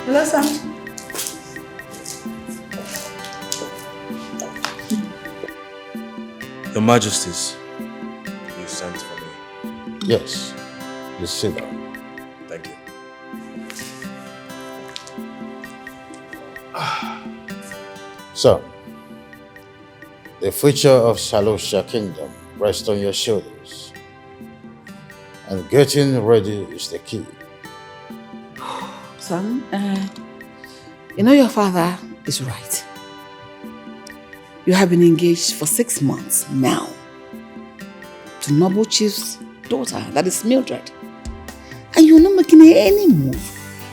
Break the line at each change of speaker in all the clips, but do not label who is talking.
Hello, Sam.
Your Majesties, you sent for me.
Yes, you sit down.
Thank you.
So, the future of Salosha Kingdom rests on your shoulders. And getting ready is the key.
Son, you know your father is right. You have been engaged for 6 months now to Noble Chief's daughter, that is Mildred. And you're not making any move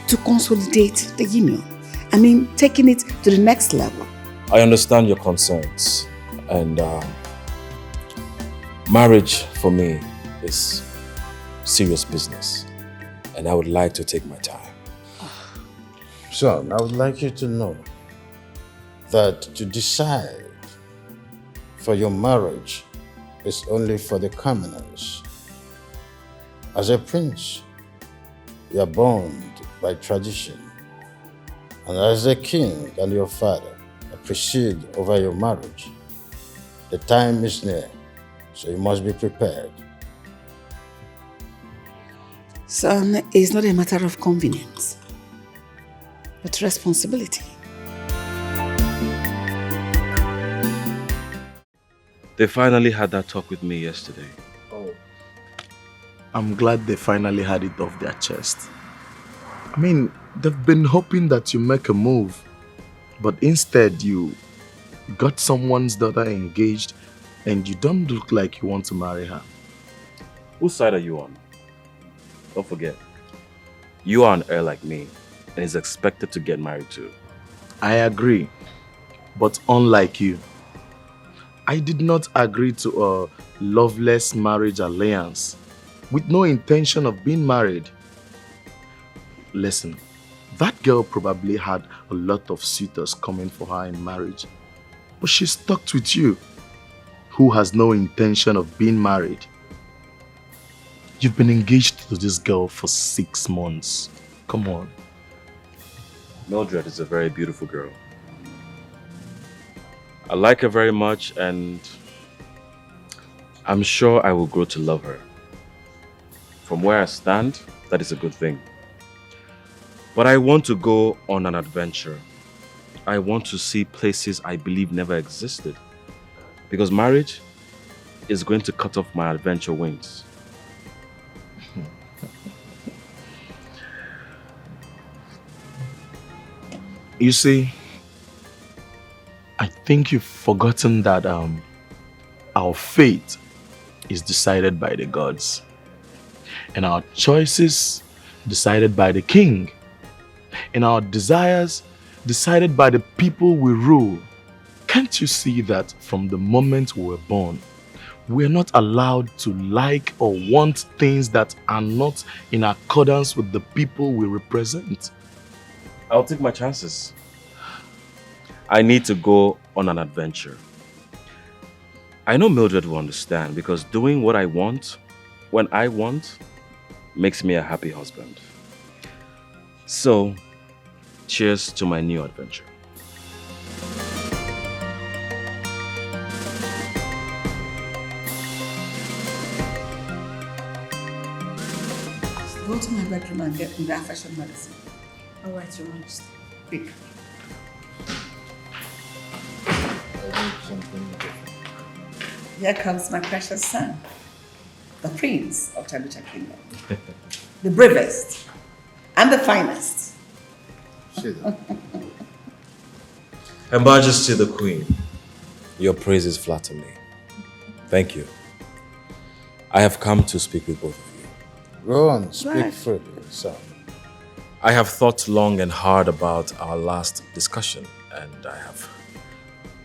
to consolidate the union. I mean, taking it to the next level.
I understand your concerns, and marriage for me is serious business, and I would like to take my time.
Son, I would like you to know that to decide for your marriage is only for the commoners. As a prince, you are bound by tradition. And as a king and your father, I preside over your marriage. The time is near, so you must be prepared.
Son, it's not a matter of convenience, but responsibility.
They finally had that talk with me yesterday.
Oh, I'm glad they finally had it off their chest. I mean, they've been hoping that you make a move, but instead you got someone's daughter engaged and you don't look like you want to marry her.
Whose side are you on? Don't forget, you are an heir like me and is expected to get married too.
I agree, but unlike you, I did not agree to a loveless marriage alliance with no intention of being married. Listen, that girl probably had a lot of suitors coming for her in marriage, but she's stuck with you, who has no intention of being married. You've been engaged to this girl for 6 months. Come on.
Mildred is a very beautiful girl. I like her very much, and I'm sure I will grow to love her. From where I stand, that is a good thing. But I want to go on an adventure. I want to see places I believe never existed. Because marriage is going to cut off my adventure wings.
You see, I think you've forgotten that our fate is decided by the gods, and our choices decided by the king, and our desires decided by the people we rule. Can't you see that from the moment we were born, we're not allowed to like or want things that are not in accordance with the people we represent.
I'll take my chances. I need to go on an adventure. I know Mildred will understand because doing what I want, when I want, makes me a happy husband. So, cheers to my new adventure.
Go to my bedroom and get me that fashion medicine.
All right, Your Majesty.
Quick. Here comes my precious son, the prince of Tabucha Kingdom. The bravest and the finest.
Her Majesty the Queen, your praises flatter me. Thank you. I have come to speak with both of you.
Go on, speak
Right.
freely, son.
I have thought long and hard about our last discussion, and I have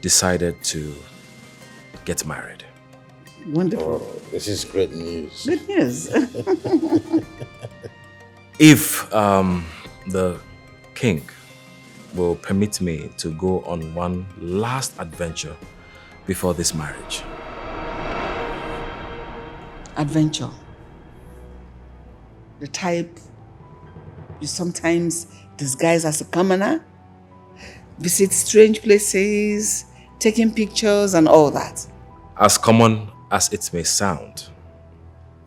decided to get married.
Wonderful.
Oh, this is great news.
Good news.
If the king will permit me to go on one last adventure before this marriage.
Adventure. The type you sometimes disguise as a commoner, visit strange places, taking pictures and all that.
As common as it may sound,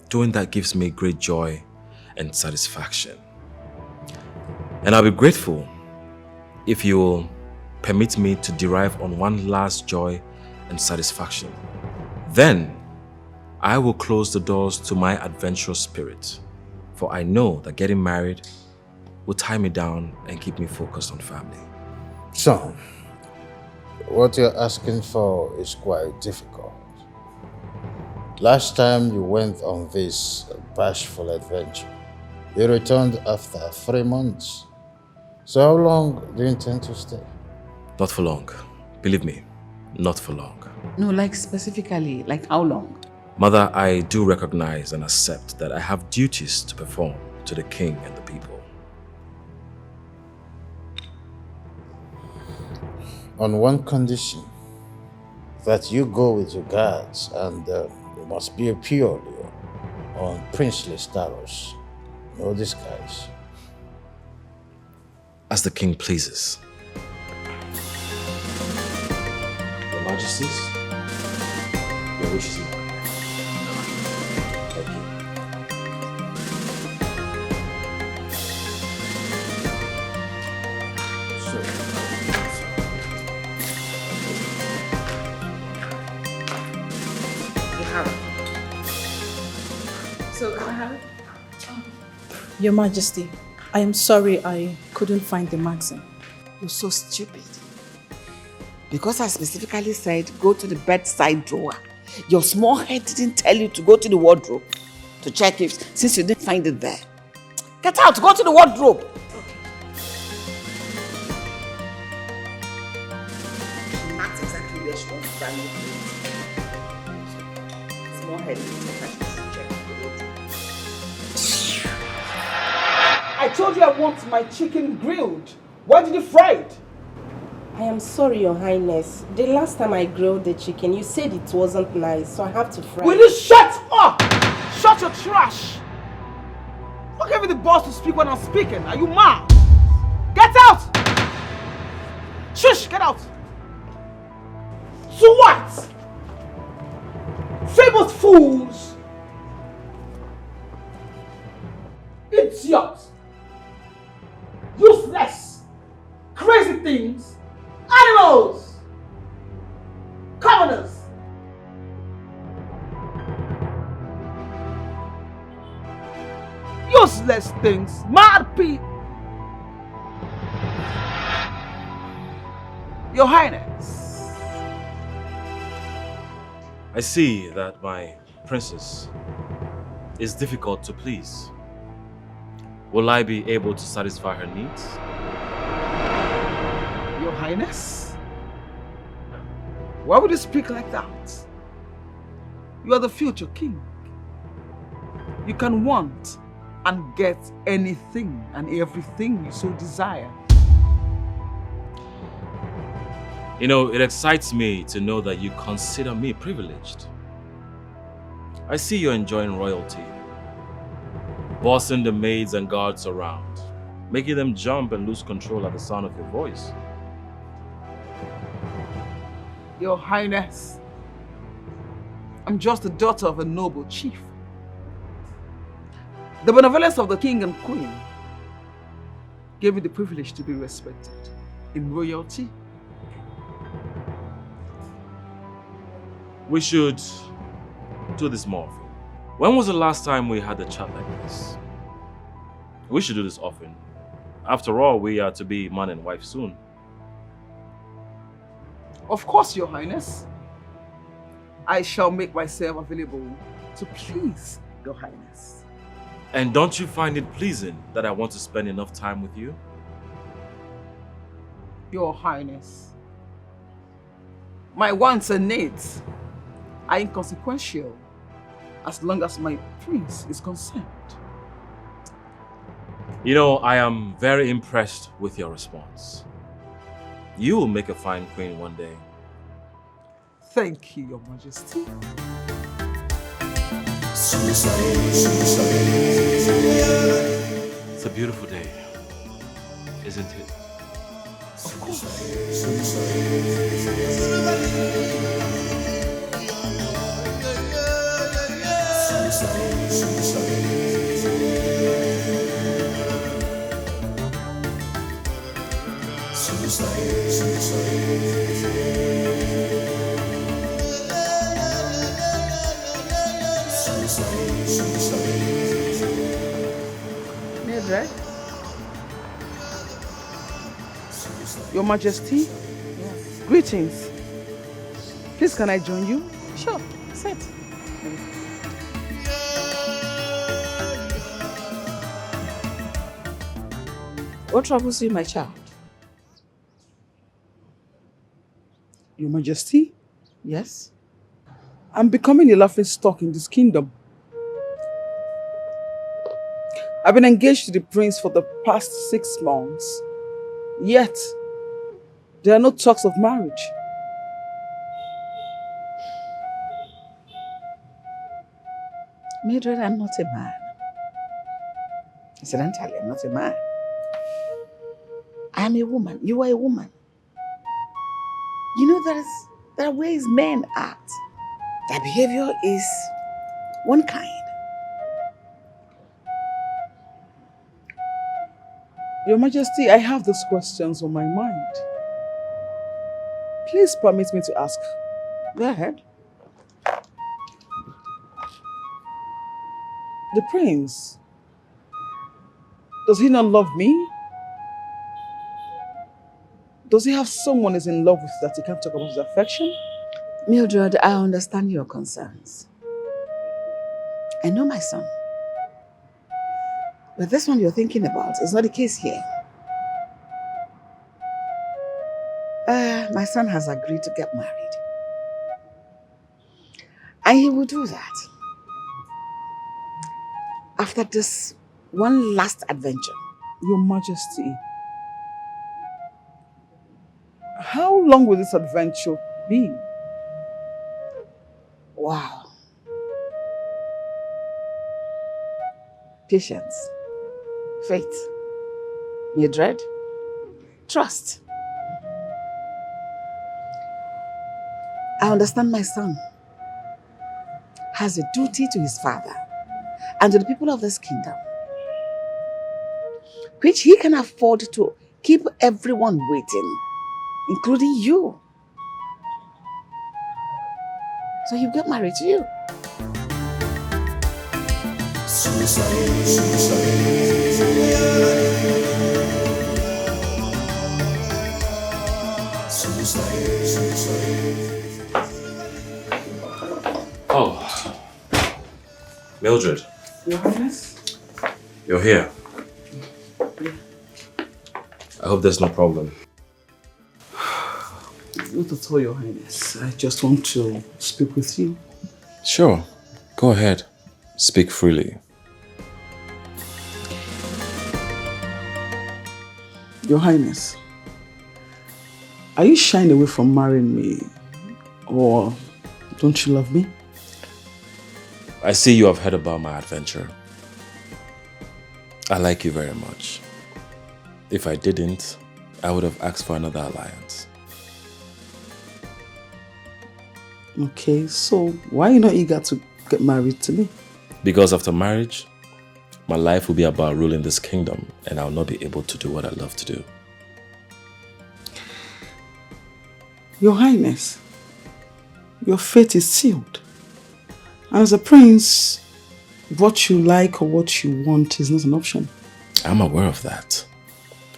doing that gives me great joy and satisfaction. And I'll be grateful if you will permit me to derive on one last joy and satisfaction. Then I will close the doors to my adventurous spirit, for I know that getting married will tie me down and keep me focused on family.
Son, what you're asking for is quite difficult. Last time you went on this bashful adventure, you returned after 3 months. So how long do you intend to stay?
Not for long. Believe me, not for long.
No, like specifically, like how long?
Mother, I do recognize and accept that I have duties to perform to the king and the people.
On one condition, that you go with your guards and you must be purely on princely status. No disguise.
As the king pleases. Your Majesties, your wishes are commanded. Thank you.
You have it. So can I have it?
Your Majesty, I am sorry I couldn't find the magazine.
You're so stupid. Because I specifically said go to the bedside drawer. Your small head didn't tell you to go to the wardrobe to check if, since you didn't find it there. Get out, go to the wardrobe. Not exactly where she wants to find it. Small head didn't tell you to check the wardrobe. I told you I want my chicken grilled. Why did you fry it?
I am sorry, Your Highness. The last time I grilled the chicken, you said it wasn't nice, so I have to fry
Will
it.
you shut up? Shut your trash! Who gave you the balls to speak when I'm speaking? Are you mad? Get out! Shush, get out! So what? Famous fools! Idiots! Useless! Crazy things! Animals! Commoners! Useless things! Mad people! Your Highness!
I see that my princess is difficult to please. Will I be able to satisfy her needs?
Your Highness? Why would you speak like that? You are the future king. You can want and get anything and everything you so desire.
You know, it excites me to know that you consider me privileged. I see you're enjoying royalty, bossing the maids and guards around, making them jump and lose control at the sound of your voice.
Your Highness, I'm just the daughter of a noble chief. The benevolence of the king and queen gave me the privilege to be respected in royalty.
We should do this more often. When was the last time we had a chat like this? We should do this often. After all, we are to be man and wife soon.
Of course, Your Highness. I shall make myself available to please Your Highness.
And don't you find it pleasing that I want to spend enough time with you?
Your Highness, my wants and needs are inconsequential as long as my prince is concerned.
You know, I am very impressed with your response. You will make a fine queen one day.
Thank you, Your Majesty.
It's a beautiful day, isn't it?
Of course. Mildred? Your Majesty?
Yes.
Greetings. Please, can I join you?
Sure, sit. What troubles you, my child?
Your Majesty,
Yes?
I'm becoming a laughing stock in this kingdom. I've been engaged to the prince for the past 6 months. Yet, there are no talks of marriage.
Mildred, I'm not a man. Incidentally, I'm not a man. I'm a woman. You are a woman. You know, there are ways men act. Their behavior is one kind.
Your Majesty, I have these questions on my mind. Please permit me to ask.
Go ahead.
The prince, does he not love me? Does he have someone he's in love with that he can't talk about his affection?
Mildred, I understand your concerns. I know my son. But this one you're thinking about is not the case here. My son has agreed to get married. And he will do that after this one last adventure.
Your Majesty, how long will this adventure be?
Wow. Patience, faith, Mildred, trust. I understand my son has a duty to his father and to the people of this kingdom, which he can afford to keep everyone waiting, including you. So he'll get married to you.
Oh, Mildred,
Your Highness?
you're here. I hope there's no problem.
Not at all, Your Highness. I just want to speak with you.
Sure. Go ahead. Speak freely.
Your Highness, are you shying away from marrying me? Or don't you love me?
I see you have heard about my adventure. I like you very much. If I didn't, I would have asked for another alliance.
Okay, so why are you not eager to get married to me?
Because after marriage, my life will be about ruling this kingdom and I'll not be able to do what I love to do.
Your Highness, your fate is sealed. And as a prince, what you like or what you want is not an option.
I'm aware of that.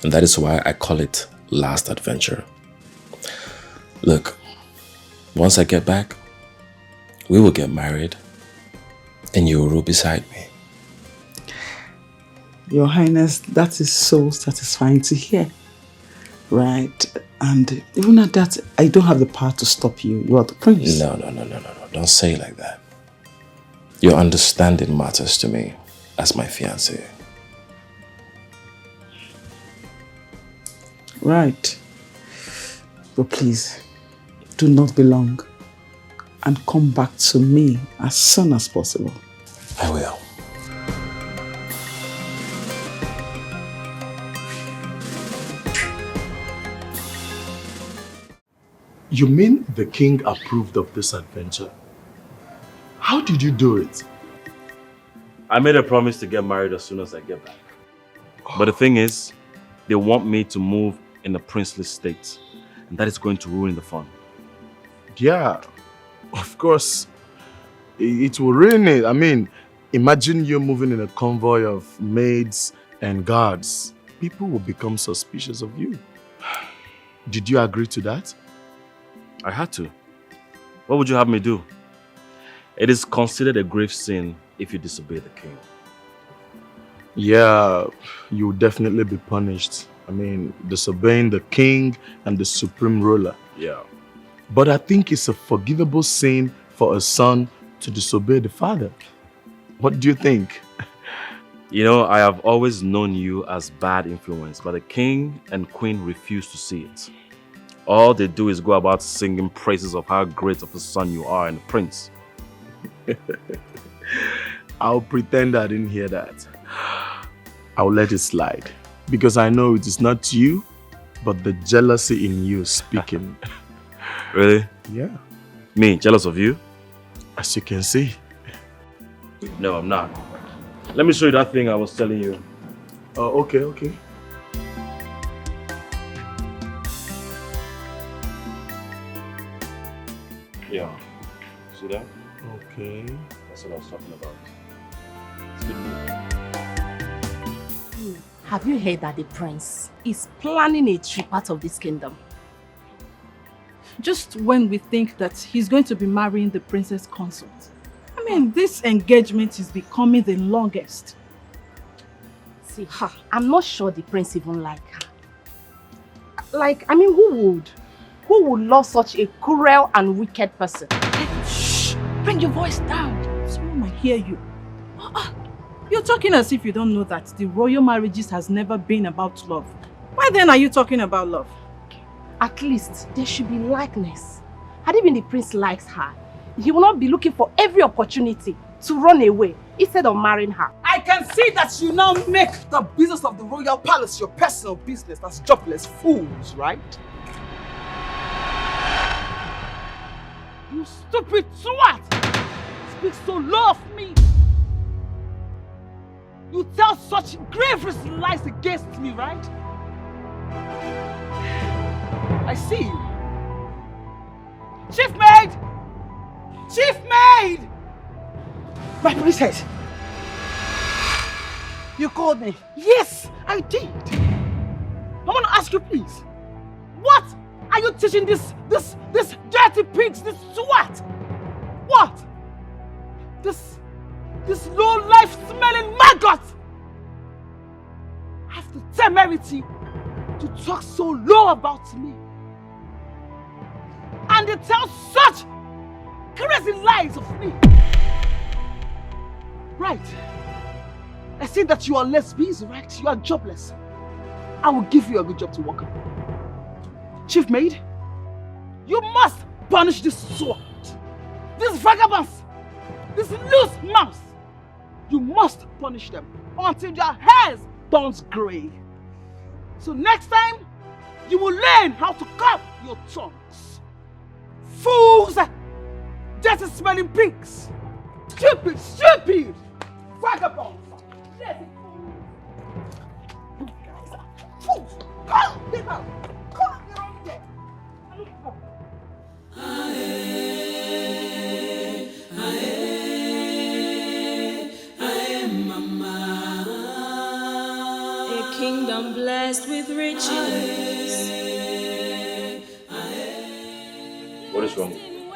And that is why I call it last adventure. Look, once I get back, we will get married and you will rule beside me.
Your Highness, that is so satisfying to hear. Right? And even at that, I don't have the power to stop you. You are the prince.
No. Don't say it like that. Your understanding matters to me as my fiancé.
Right. But please, do not be long. And come back to me as soon as possible.
I will.
You mean the king approved of this adventure? How did you do it?
I made a promise to get married as soon as I get back. But the thing is, they want me to move in a princely state. And that is going to ruin the fun.
Yeah, of course. It will ruin it. I mean, imagine you moving in a convoy of maids and guards. People will become suspicious of you. Did you agree to that?
I had to. What would you have me do? It is considered a grave sin if you disobey the king.
Yeah, you will definitely be punished. I mean, disobeying the king and the supreme ruler.
Yeah.
But I think it's a forgivable sin for a son to disobey the father. What do you think?
You know, I have always known you as bad influence, but the king and queen refuse to see it. All they do is go about singing praises of how great of a son you are and a prince.
I'll pretend I didn't hear that. I'll let it slide. Because I know it is not you, but the jealousy in you speaking.
Really?
Yeah.
Me, jealous of you?
As you can see.
No, I'm not. Let me show you that thing I was telling you.
Oh, okay.
Yeah. See that?
Okay.
That's what I was talking about. It's good news.
Have you heard that the prince is planning a trip out of this kingdom?
Just when we think that he's going to be marrying the princess consort. I mean, this engagement is becoming the longest.
See, I'm not sure the prince even like her. Like, I mean, who would? Who would love such a cruel and wicked person?
Shh! Bring your voice down. Someone might hear you. You're talking as if you don't know that the royal marriages has never been about love. Why then are you talking about love?
At least there should be likeness. Had it been the prince likes her, he will not be looking for every opportunity to run away instead of marrying her.
I can see that you now make the business of the royal palace your personal business as jobless fools, right? You stupid twat! Speak so low of me! You tell such grievous lies against me, right? I see you. Chief maid! Chief maid! My princess! You called me? Yes, I did. I want to ask you, please. What are you teaching this dirty pigs, this twat? What? This low-life smelling maggot have the temerity to talk so low about me. And they tell such crazy lies of me. Right. I see that you are less busy, right? You are jobless. I will give you a good job to work on. Chief Maid, you must punish this sword, these vagabonds, these loose mouths. You must punish them until their hairs turns grey. So next time, you will learn how to curb your tongues. Fools! Dirty smelling pigs! Stupid, stupid! Vagabonds! Lazy fools! You guys are fools! Come, get out! Come, get out there!
A kingdom blessed with riches.
What is wrong with you?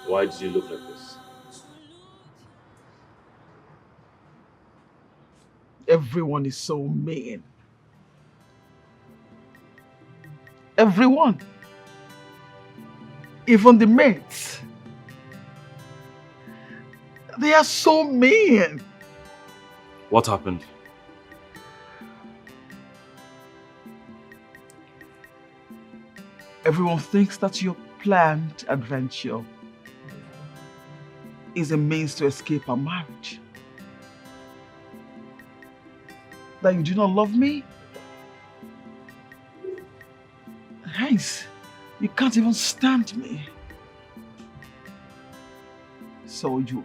Why did you look like this?
Everyone is so mean. Everyone. Even the mates. They are so mean.
What happened?
Everyone thinks that your planned adventure is a means to escape our marriage. That you do not love me? Hence, you can't even stand me. So you're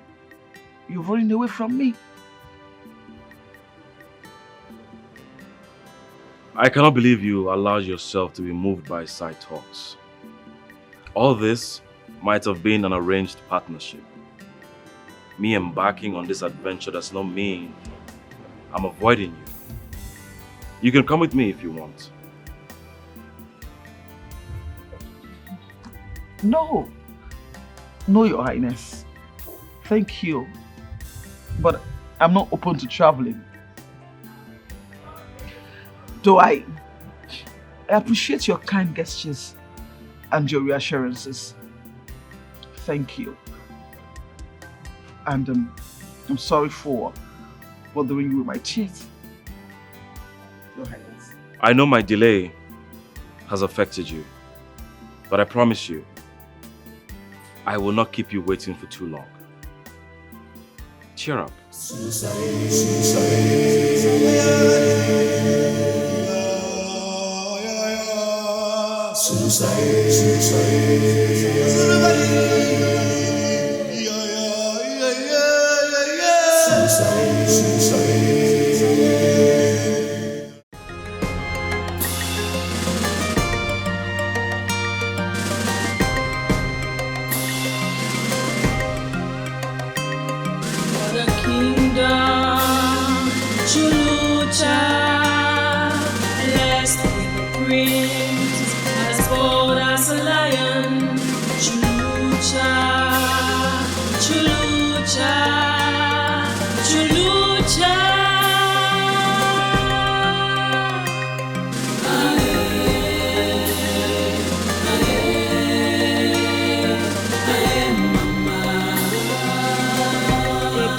running away from me.
I cannot believe you allowed yourself to be moved by side talks. All this might have been an arranged partnership. Me embarking on this adventure does not mean I'm avoiding you. You can come with me if you want.
No. No, Your Highness. Thank you. But I'm not open to traveling. Though I appreciate your kind gestures and your reassurances. Thank you. And I'm sorry for bothering you with my teeth. Your Highness.
I know my delay has affected you, but I promise you, I will not keep you waiting for too long. Cheer up.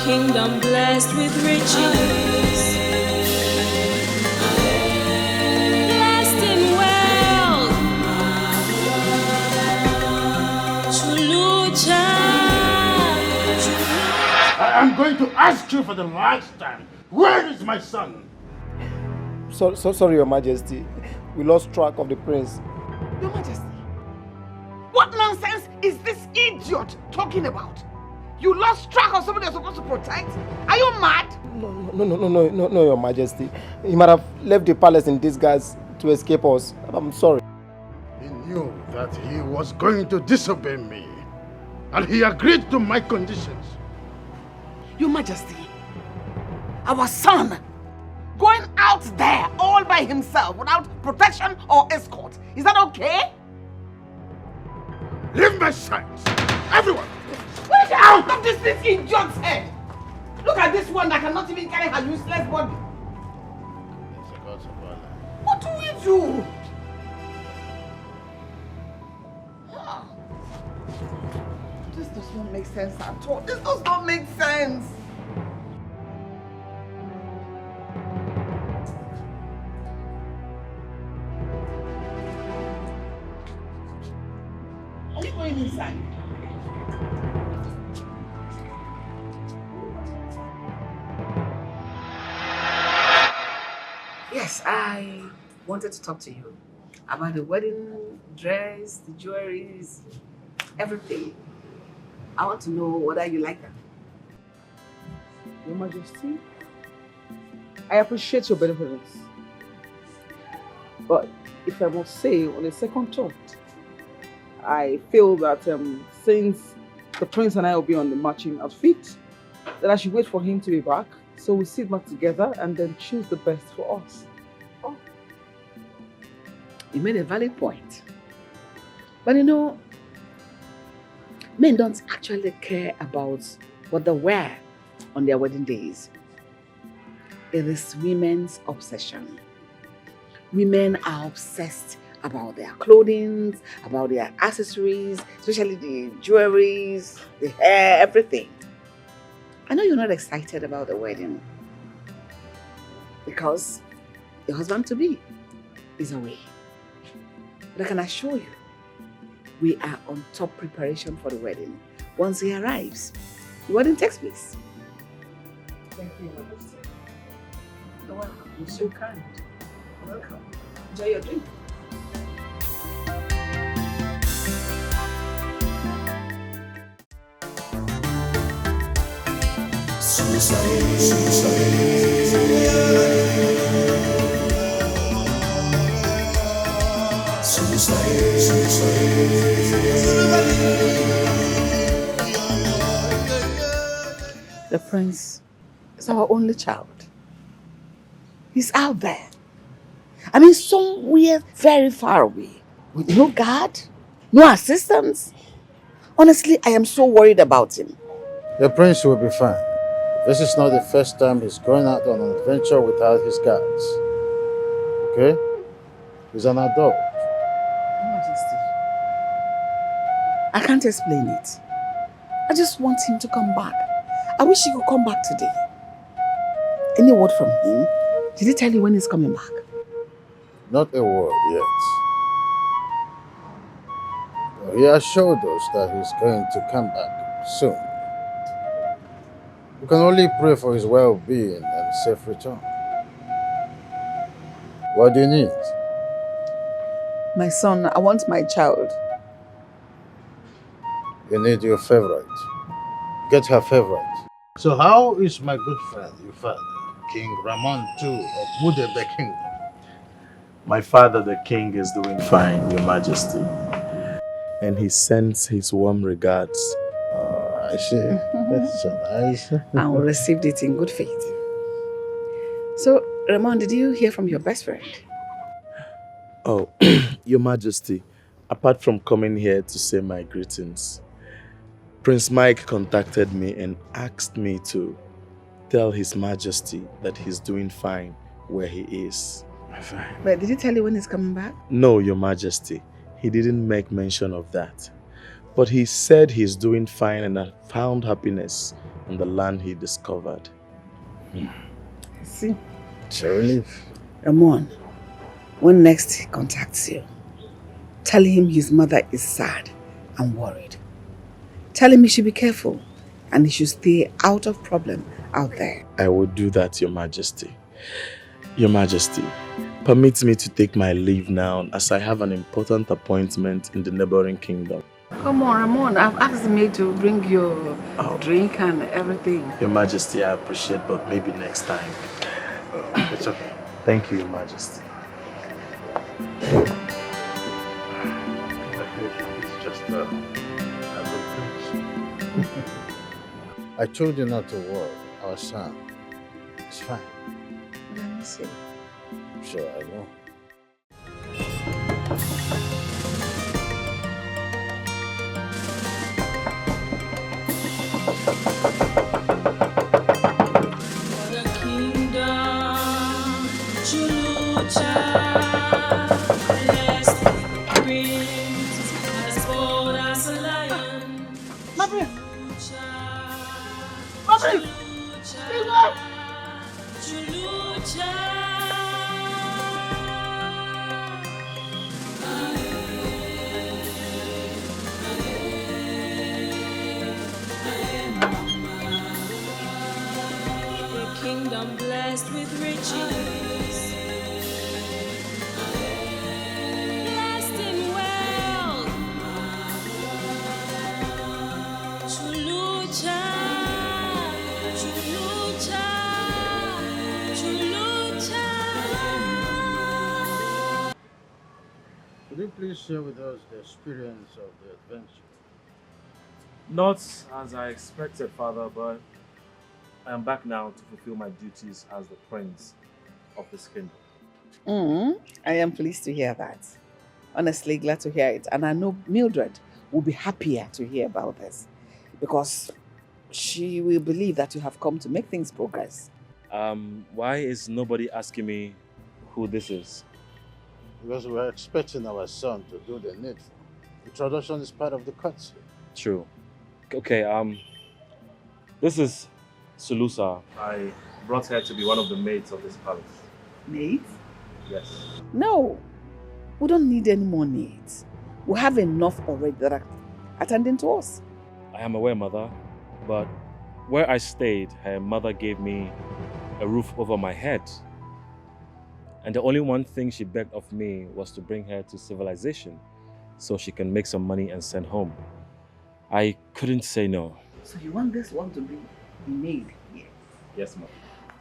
Kingdom blessed with riches, blessed in wealth. Chulucha.
I am going to ask you for the last time. Where is my son?
Sorry, Your Majesty. We lost track of the prince.
Your Majesty, what nonsense is this idiot talking about? You lost track of somebody you're supposed to protect? Are you mad?
No, Your Majesty. He might have left the palace in disguise to escape us. I'm sorry.
He knew that he was going to disobey me, and he agreed to my conditions.
Your Majesty, our son going out there all by himself without protection or escort. Is that okay?
Leave my sight! Everyone!
Get out of this idiot's head! Look at this one that cannot even carry her useless body. What do we do?
This does not make sense at all. This does not make sense. Are you going inside? Yes, I wanted to talk to you about the wedding dress, the jewelries, everything. I want to know whether you like them.
Your Majesty, I appreciate your benevolence. But if I must say, on a second thought, I feel that since the prince and I will be on the matching outfit, that I should wait for him to be back, so we sit back together and then choose the best for us.
Oh, you made a valid point. But you know, men don't actually care about what they wear on their wedding days. It is women's obsession. Women are obsessed about their clothing, about their accessories, especially the jewelries, the hair, everything. I know you're not excited about the wedding because your husband-to-be is away. But I can assure you, we are on top preparation for the wedding. Once he arrives, the wedding takes place.
Thank you, Majesty.
You're welcome.
You're so kind.
Welcome. Enjoy your drink. The prince is our only child. He's out there. I mean, somewhere very far away. With no guard, no assistance. Honestly, I am so worried about him.
The prince will be fine. This is not the first time he's going out on an adventure without his guards. Okay? He's an adult.
Majesty, I can't explain it. I just want him to come back. I wish he could come back today. Any word from him? Did he tell you when he's coming back?
Not a word yet. But he assured us that he's going to come back soon. We can only pray for his well-being and safe return. What do you need?
My son, I want my child.
You need your favorite. Get her favorite. So how is my good friend, your father, King Ramon II of Budebe Kingdom?
My father, the king, is doing fine, Your Majesty. And he sends his warm regards.
I see. That's so nice.
And we received it in good faith. So, Ramon, did you hear from your best friend?
Oh, Your Majesty, apart from coming here to say my greetings, Prince Mike contacted me and asked me to tell His Majesty that he's doing fine where he is.
Fine.
But did he tell you when he's coming back?
No, Your Majesty. He didn't make mention of that. But he said he's doing fine and had found happiness in the land he discovered.
See?
It's a relief.
Ramon, when next he contacts you, tell him his mother is sad and worried. Tell him he should be careful and he should stay out of problem out there.
I will do that, Your Majesty. Your Majesty, permit me to take my leave now as I have an important appointment in the neighboring kingdom.
Come on, Ramon. I've asked me to bring your drink and everything.
Your Majesty, I appreciate, but maybe next time.
It's okay.
Thank you, Your Majesty.
It's just a good thing. I told you not to worry. Our son is fine.
Let me see.
Sure, I know.
For the kingdom, Chulucha, blessed with the prince, as bold as a lion.
My
A kingdom blessed with riches, blessed in wealth. Chulucha, chulucha, chulucha.
Could you please share with us the experience of the adventure?
Not as I expected, Father, but I am back now to fulfill my duties as the prince of this kingdom.
I am pleased to hear that. Honestly, glad to hear it. And I know Mildred will be happier to hear about this because she will believe that you have come to make things progress.
Why is nobody asking me who this is?
Because we're expecting our son to do the needful. Introduction is part of the cutscene.
True. Okay, this is Sulusa. I brought her to be one of the maids of this palace.
Maids?
Yes.
No, we don't need any more maids. We have enough already that are attending to us.
I am aware, Mother, but where I stayed, her mother gave me a roof over my head. And the only one thing she begged of me was to bring her to civilization so she can make some money and send home. I couldn't say no.
So you want this one to be maid here?
Yes, Mom.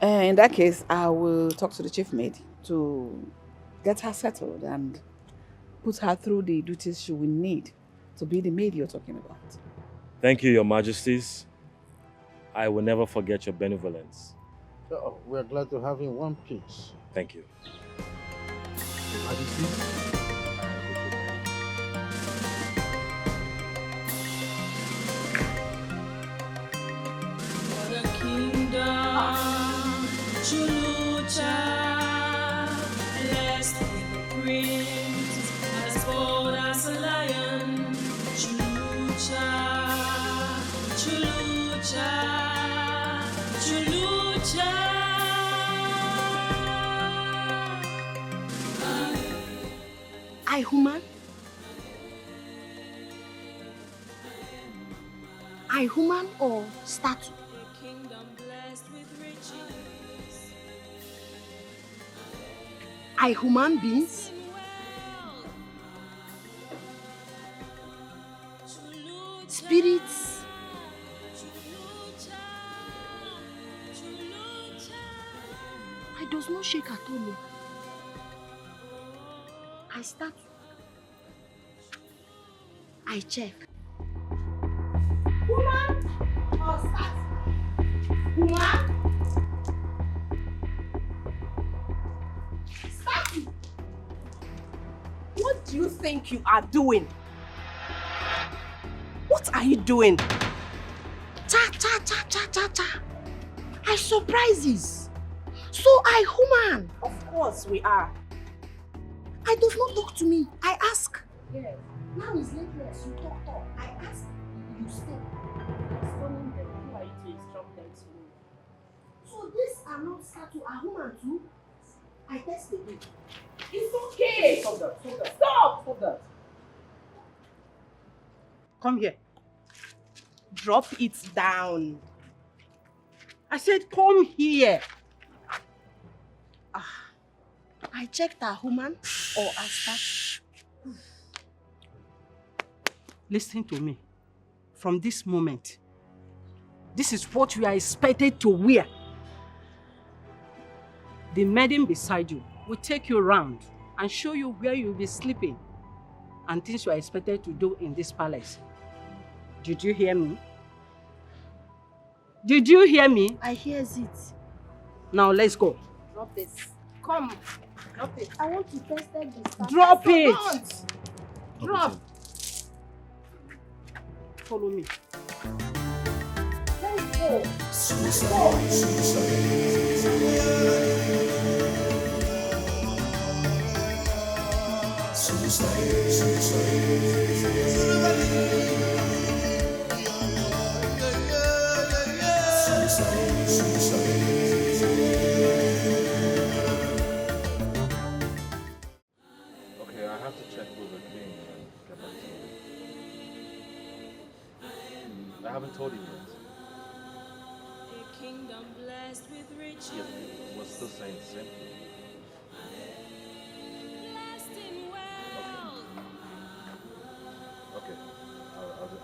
In that case, I will talk to the chief maid to get her settled and put her through the duties she will need to be the maid you're talking about.
Thank you, Your Majesties. I will never forget your benevolence.
So we're glad to have you in one piece.
Thank you.
Your Majesty.
What a kingdom, Chulucha, blessed with a prince, as bold as a lion. Chulucha, Chulucha, Chulucha.
I human? I human or statue? I human beings? Spirits? I does not shake at all. I start. I check. Woman or start? Woman? Statue! What do you think you are doing? What are you doing? Cha cha cha cha cha cha. I surprises. So I human. Of course we are. I does not talk to me. I ask. Yes. Now is lateness. You talk. I ask. You stay. Explaining them. Who are you to instruct them to move? So this are not statue. Are human too? I test again. It's okay. Stop that. Stop that. Stop that.
Come here. Drop it down. I said come here.
I checked a human or a statue.
Listen to me. From this moment, this is what you are expected to wear. The maiden beside you will take you around and show you where you'll be sleeping and things you are expected to do in this palace. Did you hear me? Did you hear me?
I hears it.
Now let's go.
Drop it. Come. Drop it. I want to test this.
Drop it.
Don't. Drop.
Follow me.
Let's go.
told him yet.
A kingdom blessed with riches.
Yes, we're still saying the same thing.
Blessed in wealth.
Okay,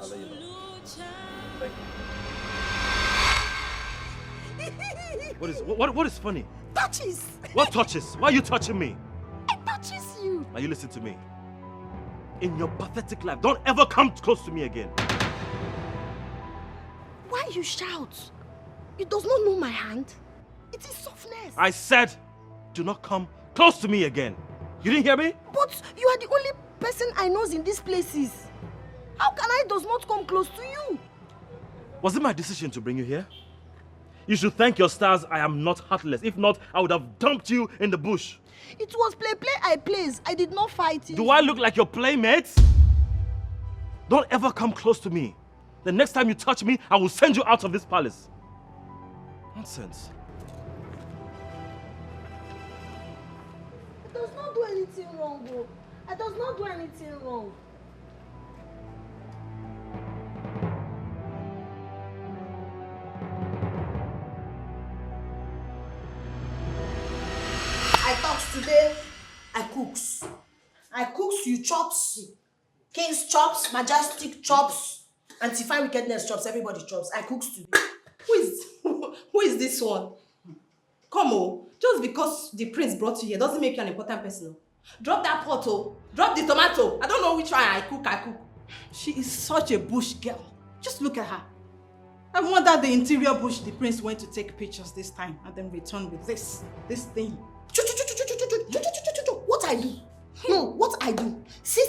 I'll let you know.
Lucha.
Thank you. What is funny?
Touches!
What touches? Why are you touching me?
It touches you!
Now you listen to me. In your pathetic life, don't ever come close to me again.
Why you shout? You does not know my hand. It is softness.
I said, do not come close to me again. You didn't hear me?
But you are the only person I knows in these places. How can I does not come close to you?
Was it my decision to bring you here? You should thank your stars I am not heartless. If not, I would have dumped you in the bush.
It was play I plays. I did not fight it.
Do I look like your playmate? Don't ever come close to me. The next time you touch me, I will send you out of this palace. Nonsense.
I does not do anything wrong, bro. I does not do anything wrong. I talks today, I cooks. I cooks, you chops. King's chops, majestic chops, anti-fine wickedness chops, everybody chops. I cooks today.
Who is this one? Come on, just because the prince brought you here doesn't make you an important person. Drop that pot, oh. Drop the tomato. I don't know which one I cook. She is such a bush girl. Just look at her. I wonder the interior bush the prince went to take pictures this time and then return with this thing.
What I do? No, what I do? See,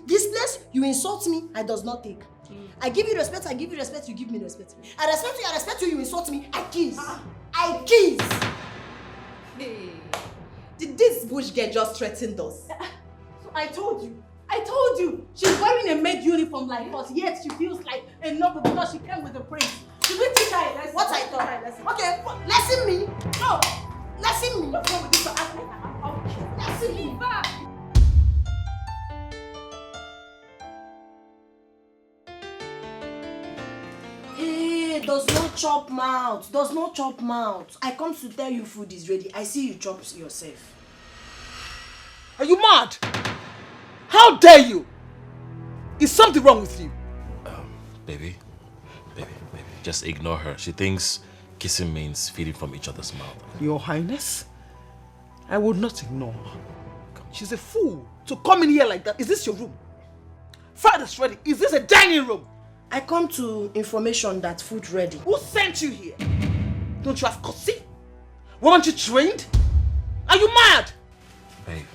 this place, you insult me, I does not take. I give you respect, you give me respect. I respect you, you insult me, I kiss. I kiss.
Hey, did this bush girl just threaten us? So I told you, she's wearing a maid uniform like us, yet she feels like a noble because she came with the prince. Should we teach her a lesson?
What I thought? Okay, lesson me.
No,
lesson me.
What's wrong with this?
Lesson me. Hey, does not chop mouth. I come to tell you food is ready. I see you chop yourself.
Are you mad? How dare you? Is something wrong with you?
Baby, just ignore her. She thinks kissing means feeding from each other's mouth.
Your Highness, I would not ignore her. She's a fool to come in here like that. Is this your room? Food is ready. Is this a dining room?
I come to information that food ready.
Who sent you here? Don't you have courtesy? Weren't you trained? Are you mad?
Baby.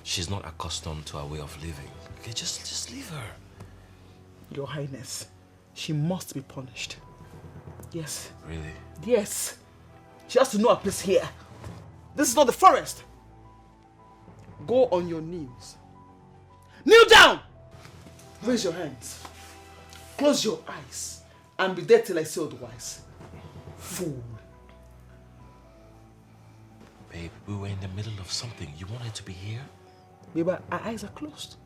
She's not accustomed to our way of living. Okay, just leave her.
Your Highness, she must be punished. Yes.
Really?
Yes. She has to know her place here. This is not the forest. Go on your knees. Kneel down! Raise your hands. Close your eyes. And be there till I say otherwise. Fool.
Babe, we were in the middle of something. You wanted to be here?
Babe, her eyes are closed.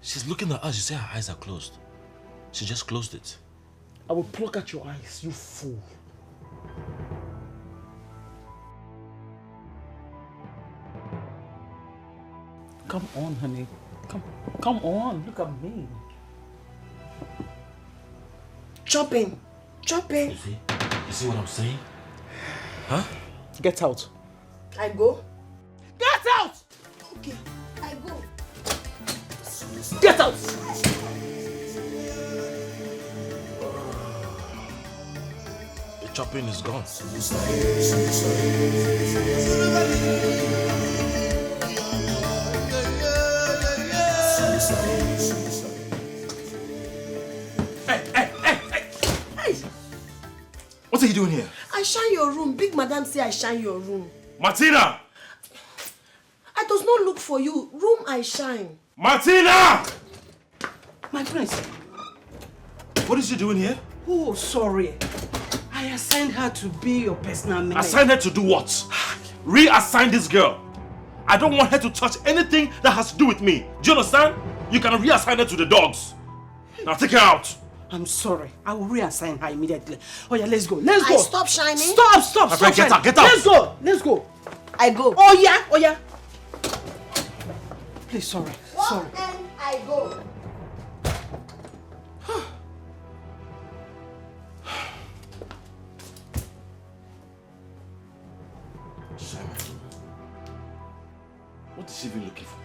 She's looking at us. You say her eyes are closed. She just closed it.
I will pluck at your eyes, you fool. Come on, honey. Come on. Look at me.
Chopping.
You see what I'm saying? Huh?
Get out.
I go.
Get out!
Okay, I go.
Get out!
The chopping is gone.
Hey! What are you doing here?
I shine your room. Big madam say I shine your room.
Martina!
I does not look for you. Room I shine.
Martina!
My prince.
What is she doing here?
Oh, sorry. I assigned her to be your personal maid.
Assign her to do what? Reassign this girl. I don't want her to touch anything that has to do with me. Do you understand? You can reassign her to the dogs. Now take her out.
I'm sorry. I will reassign her immediately. Oh yeah, let's go. Let's go.
Stop shining.
Stop
My friend, get
shining.
out, get out.
Let's go. Let's go.
I go.
Oh yeah. Please, sorry. Sorry.
And I go.
What is she even looking for?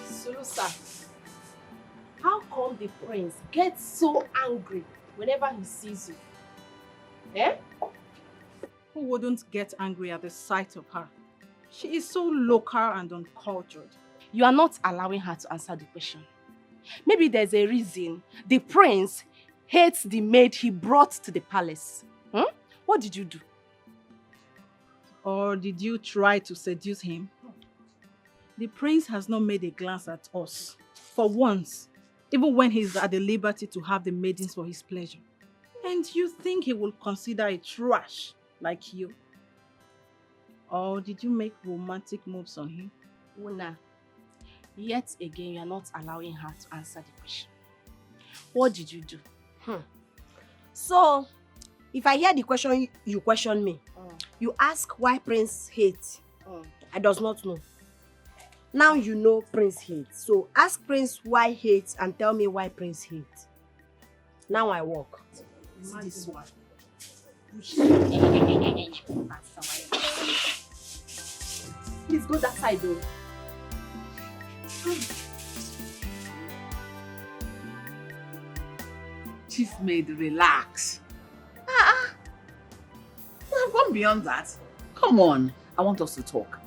Surusa, how come the prince gets so angry whenever he sees you? Eh?
Who wouldn't get angry at the sight of her? She is so local and uncultured.
You are not allowing her to answer the question. Maybe there's a reason the prince hates the maid he brought to the palace. What did you do?
Or did you try to seduce him? The prince has not made a glance at us. For once, even when he's at the liberty to have the maidens for his pleasure. And you think he will consider a trash like you? Or did you make romantic moves on him?
Una, yet again, you are not allowing her to answer the question. What did you do?
So, if I hear the question you question me, you ask why Prince hates. I does not know. Now you know Prince hates. So ask Prince why hates and tell me why Prince hates. Now I walk.
This one. Please go that side though.
Chief maid, relax. I've gone beyond that. Come on. I want us to talk.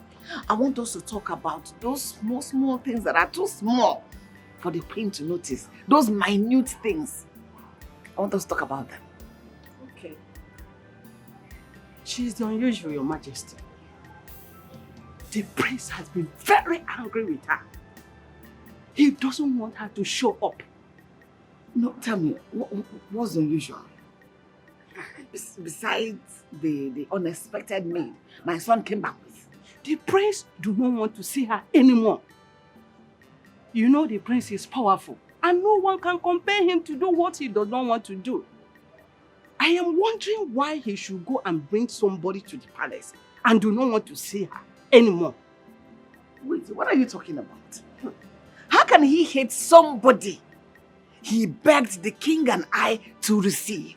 I want us to talk about those small things that are too small for the prince to notice. Those minute things. I want us to talk about them.
Okay. She's unusual, Your Majesty. The prince has been very angry with her. He doesn't want her to show up.
No, tell me, what's unusual? Besides the unexpected maid my son came back with.
The prince do not want to see her anymore. You know the prince is powerful and no one can compel him to do what he does not want to do. I am wondering why he should go and bring somebody to the palace and do not want to see her anymore.
Wait, what are you talking about? How can he hate somebody he begged the king and I to receive?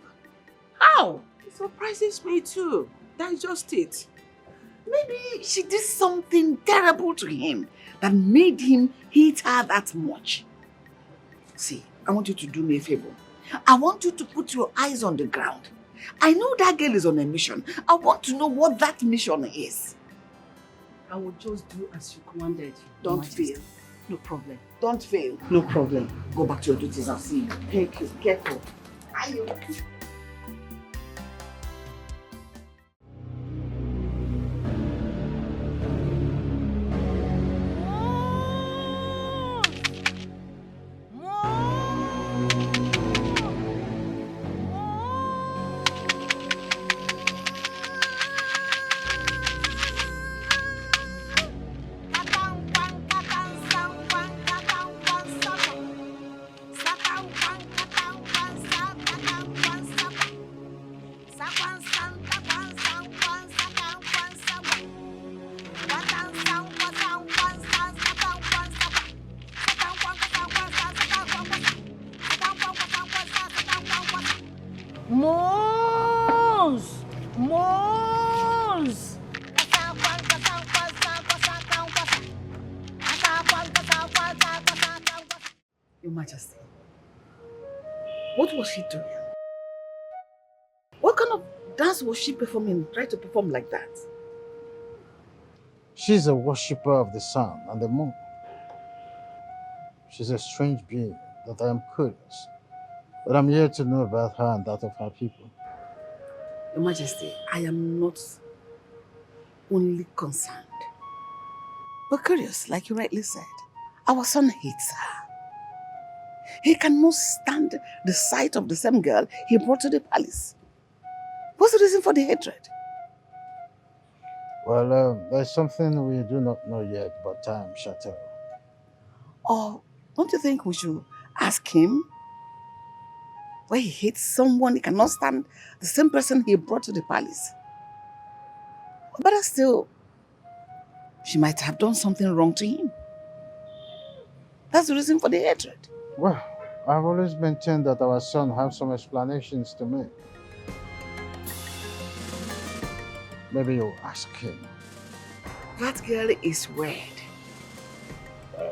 How?
It surprises me too. That's just it.
Maybe she did something terrible to him that made him hate her that much. See, I want you to do me a favor. I want you to put your eyes on the ground. I know that girl is on a mission. I want to know what that mission is.
I will just do as you commanded.
Don't fail.
No problem.
Don't fail.
No problem.
Go back to your duties. I'll see you.
Thank you.
Careful. Your Majesty, what was she doing? What kind of dance was she performing, trying to perform like that?
She's a worshipper of the sun and the moon. She's a strange being that I am curious, but I'm here to know about her and that of her people.
Your Majesty, I am not only concerned, but curious, like you rightly said. Our son hates her. He cannot stand the sight of the same girl he brought to the palace. What's the reason for the hatred?
Well, there's something we do not know yet, but time shall tell.
Or don't you think we should ask him why he hates someone he cannot stand, the same person he brought to the palace? Better still, she might have done something wrong to him. That's the reason for the hatred.
Well, I've always maintained that our son has some explanations to make. Maybe you'll ask him.
That girl is weird.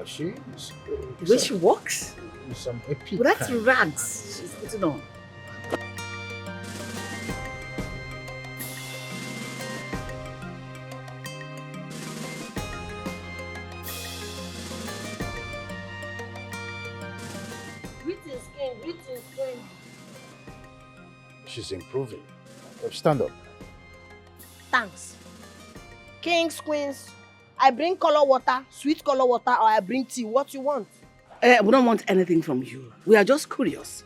She is.
The way she walks,
Some epic.
with that
kind.
rags she's putting on.
Greetings, King. Greetings, King.
She's improving. Stand up.
Thanks. Kings, queens, I bring color water, sweet color water, or I bring tea. What you want?
We don't want anything from you. We are just curious.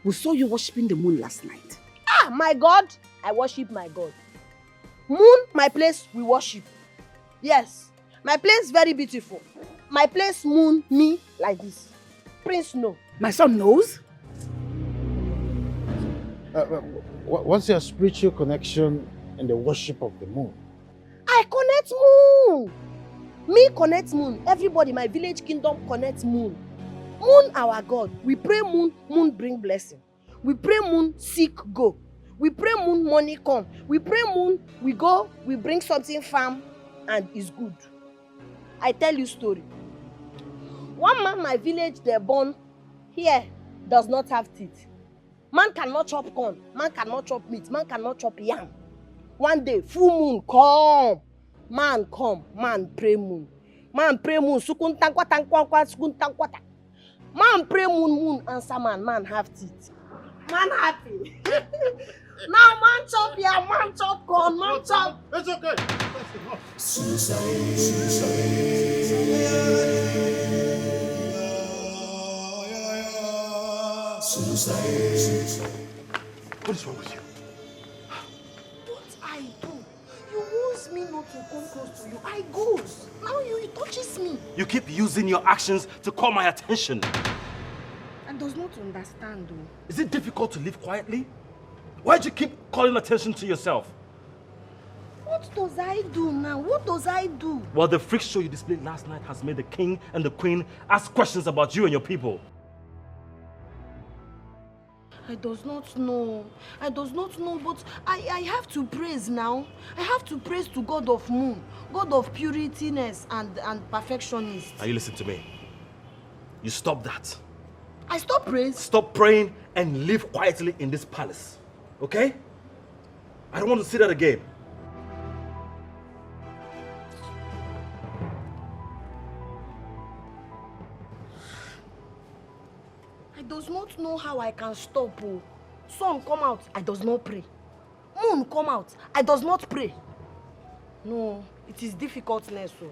We saw you worshipping the moon last night.
Ah, my God. I worship my God. Moon, my place, we worship. Yes, my place very beautiful. My place, moon, me, like this. Prince, no.
My son knows.
What's your spiritual connection in the worship of the moon?
I connect moon. Me connect moon. Everybody, my village kingdom connect moon. Moon, our God. We pray moon, moon bring blessing. We pray moon, sick go. We pray moon, money come. We pray moon, we go, we bring something farm, and it's good. I tell you story. One man, my village, they born here, does not have teeth. Man cannot chop corn, man cannot chop meat, man cannot chop yam. One day, full moon come. Man pray moon. Man pray moon, sukun tankwa tankwa sukun tankwata. Man pray moon answer man have teeth. Man happy. Now man chop yam, man chop corn, man chop.
It's okay.
What is wrong with you?
What I do? You wants me not to come close to you. I goes. Now you touches me.
You keep using your actions to call my attention.
I does not understand though.
Is it difficult to live quietly? Why do you keep calling attention to yourself?
What does I do now? What does I do?
Well, the freak show you displayed last night has made the king and the queen ask questions about you and your people.
I does not know. I does not know, but I have to praise now. I have to praise to God of moon, God of purityness and perfectionist.
Now you listen to me. You stop that.
I stop praise.
Stop praying and live quietly in this palace. Okay? I don't want to see that again.
I does not know how I can stop. Oh. Sun come out, I does not pray. Moon come out, I does not pray. No, it is difficultness. So.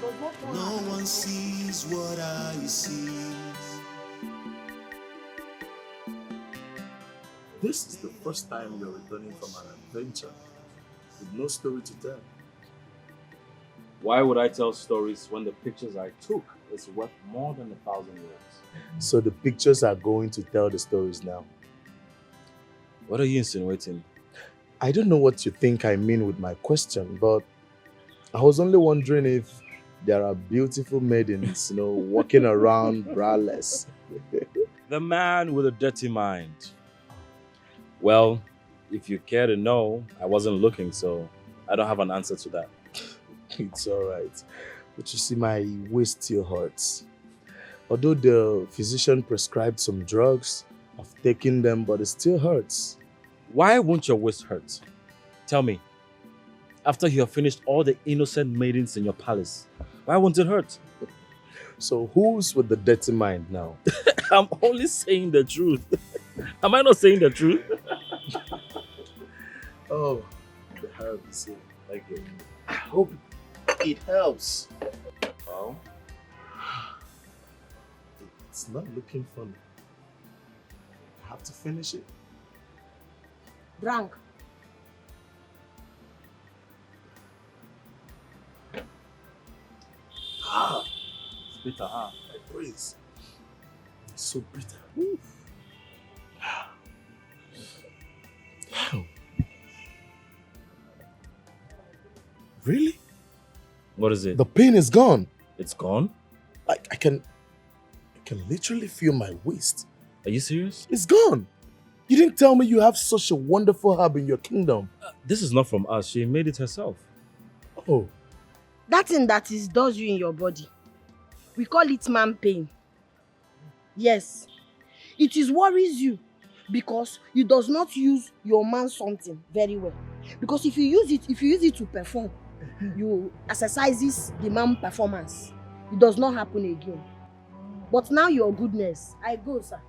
Does not know how.
No one sees what I see.
This is the first time you're returning from an adventure with no story to tell.
Why would I tell stories when the pictures I took is worth more than 1,000 words?
So the pictures are going to tell the stories now.
What are you insinuating?
I don't know what you think I mean with my question, but I was only wondering if there are beautiful maidens, walking around braless.
The man with a dirty mind. Well, if you care to know, I wasn't looking, so I don't have an answer to that.
It's all right. But you see, my waist still hurts. Although the physician prescribed some drugs, I've taken them, but it still hurts.
Why won't your waist hurt? Tell me. After you have finished all the innocent maidens in your palace, why won't it hurt?
So who's with the dirty mind now?
I'm only saying the truth. Am I not saying the truth?
Oh, the herb is here. Thank you. I hope it helps. Well, it's not looking funny. I have to finish it.
Drunk.
bitter, huh?
My praise. It's so bitter. Really?
What is it?
The pain is gone.
It's gone?
Like I can literally feel my waist.
Are you serious?
It's gone. You didn't tell me you have such a wonderful herb in your kingdom.
This is not from us. She made it herself.
Oh.
That thing that does you in your body, we call it man pain. Yes, it is worries you because you does not use your man something very well. Because if you use it to perform, you exercises the man performance. It does not happen again. But now your goodness, I go, sir.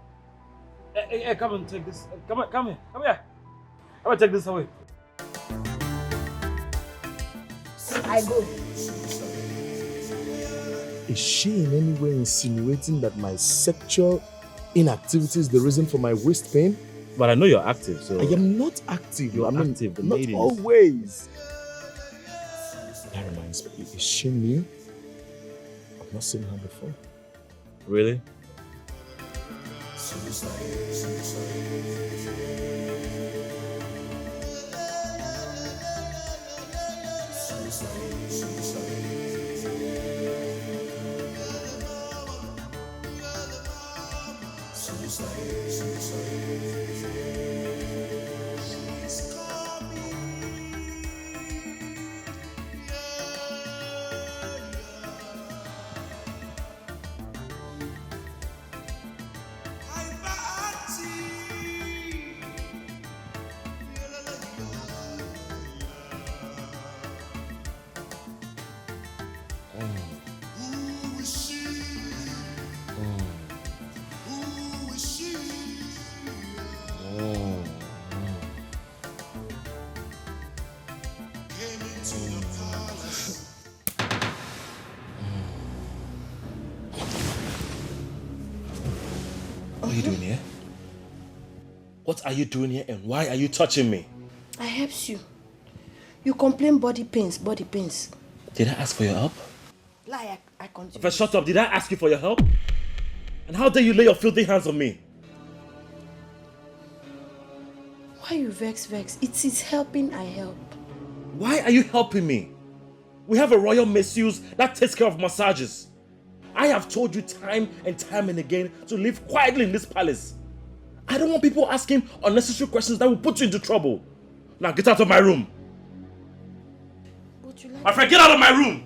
Hey, come and take this. Come here. Come and take this away.
I go.
Is she in any way insinuating that my sexual inactivity is the reason for my waist pain?
But I know you're active, so...
I am not active.
You're active, the
not
ladies.
always. That reminds me, is she new? I've not seen her before.
Really?
What are you doing here? What are you doing here and why are you touching me?
I helps you. You complain body pains.
Did I ask for your help?
Lie, I continue.
First, shut up. Did I ask you for your help? And how dare you lay your filthy hands on me?
Why you vex? It is helping, I help.
Why are you helping me? We have a royal masseuse that takes care of massages. I have told you time and time and again to live quietly in this palace. I don't want people asking unnecessary questions that will put you into trouble. Now get out of my room.
But you like...
My friend, get out of my room!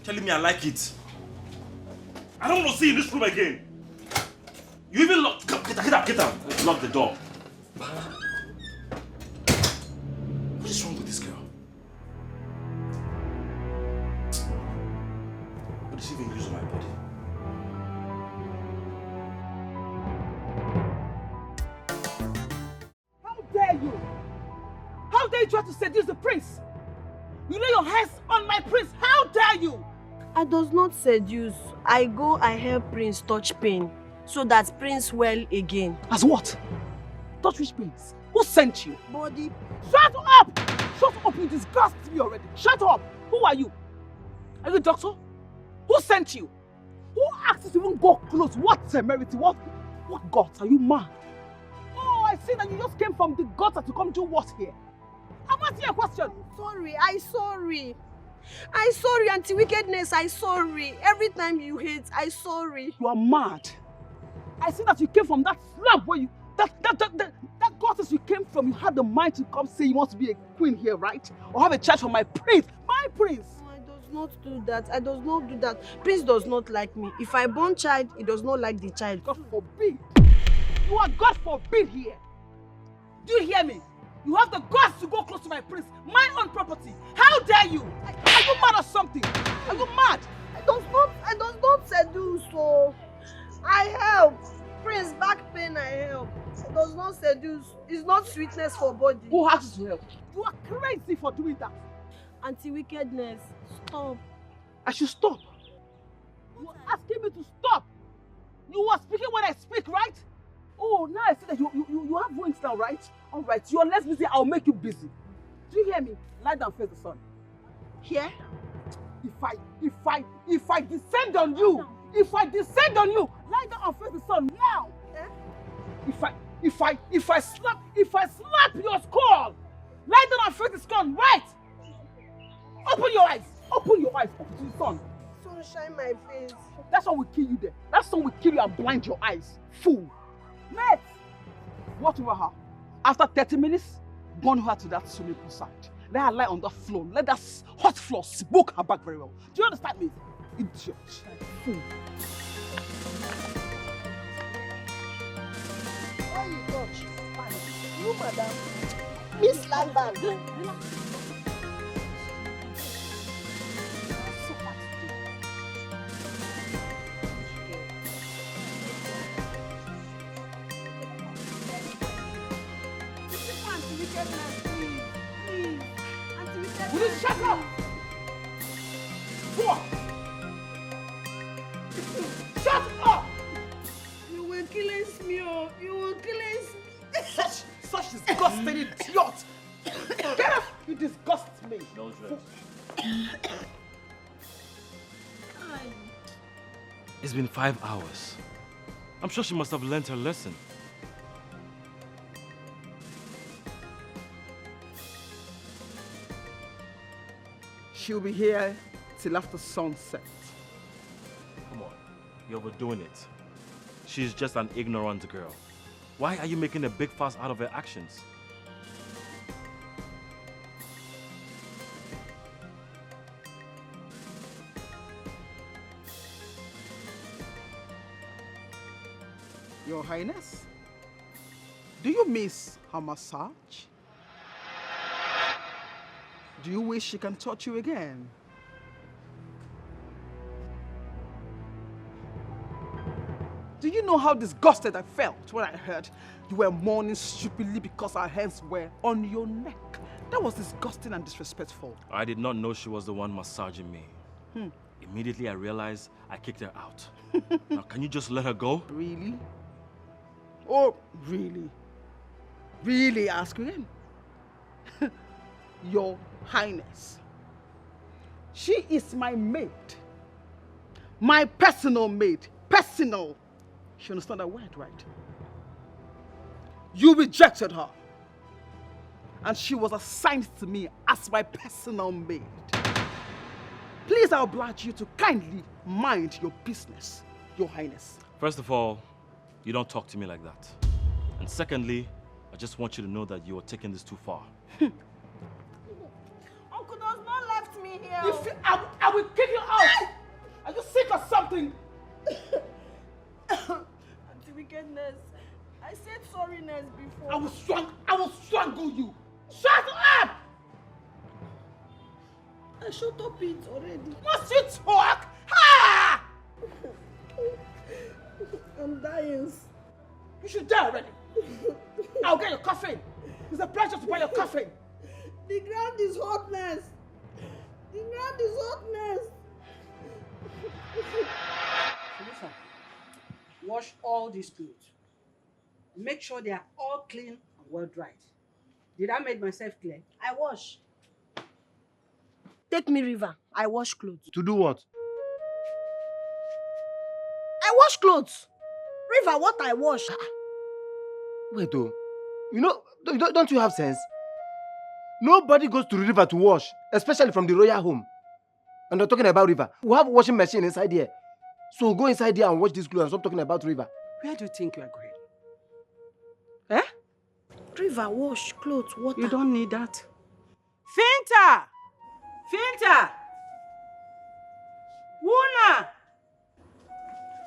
Telling me I like it. I don't want to see you in this room again. You even locked... Get out. Lock the door. What is wrong with this girl? What is she even using my body?
How dare you? How dare you try to seduce the prince? You lay your hands on my prince. How dare you?
I does not seduce. I go, I help prince touch pain so that prince well again.
As what? Touch which prince? Who sent you?
Body.
Shut up! Shut up, you disgust me already. Shut up! Who are you? Are you a doctor? Who sent you? Who asked you to even go close? What temerity? What guts? Are you mad? Oh, I see that you just came from the gutter to come do what here? I'm asking you a question.
I sorry, anti-wickedness, I sorry. Every time you hate, I sorry.
You are mad. I see that you came from that slump where you... That goddess you came from, you had the mind to come say you want to be a queen here, right? Or have a church for my prince. My prince!
I does not do that. Prince does not like me. If I born child, he does not like the child.
God forbid. You are God forbid here. Do you hear me? You have the guts to go close to my prince, my own property. How dare you? Are you mad or something? Are you mad?
I does not seduce, so I help. Prince, back pain, I help. It does not seduce. It's not sweetness for body.
Who asked you to help? You are crazy for doing that.
Anti-wickedness, stop.
I should stop. You are asking me to stop. You are speaking when I speak, right? Oh, now I see that you have wings now, right? All right, you are less busy, I'll make you busy. Do you hear me? Lie down, face the sun.
Here?
If I descend on you, lie down and face the sun now. If I slap your skull, lie down and face the sun, right? Open your eyes up to the sun.
Sunshine my face.
That's why we kill you there. That's why we kill you and blind your eyes. Fool. Mate, watch over her. After 30 minutes, burn her to that swimming pool side. Let her lie on the floor. Let that hot floor smoke her back very well. Do you understand me? Idiot. Fool.
Why you touch? You, madam. Miss Lambert.
Will you shut up? What? Shut up!
You will kill me, oh. You will kill me.
Such disgusting idiot! Get up! You disgust me.
No stress. It's been 5 hours. I'm sure she must have learned her lesson.
She'll be here till after sunset.
Come on, you're overdoing it. She's just an ignorant girl. Why are you making a big fuss out of her actions?
Your Highness, do you miss her massage? Do you wish she can touch you again? Do you know how disgusted I felt when I heard you were mourning stupidly because our hands were on your neck? That was disgusting and disrespectful.
I did not know she was the one massaging me. Immediately I realized I kicked her out. Now can you just let her go?
Really? Oh, really? Really, ask again? Your Highness, she is my maid. My personal maid. Personal. You understand that word, right? You rejected her. And she was assigned to me as my personal maid. Please, I oblige you to kindly mind your business, Your Highness.
First of all, you don't talk to me like that. And secondly, I just want you to know that you are taking this too far.
Uncle does not left me here.
I will kick you out. Are you sick or something?
Auntie Wickedness, I said sorriness before.
I will strangle you. Shut up!
I shut up it already.
Must you talk? Ha!
I'm dying.
You should die already. I'll get your coffin. It's a pleasure to buy your coffin.
The ground is hotness. The ground is hotness.
Listen, wash all these clothes. Make sure they are all clean and well dried. Did I make myself clear?
I wash. Take me river. I wash clothes.
To do what?
I wash clothes. River, what I wash?
Wait, oh. You know, don't you have sense? Nobody goes to the river to wash, especially from the royal home. And they're talking about river. We have a washing machine inside here. So go inside here and wash these clothes and stop talking about river.
Where do you think you are going?
River, wash clothes, water.
You don't need that. Finta! Finta! Wuna!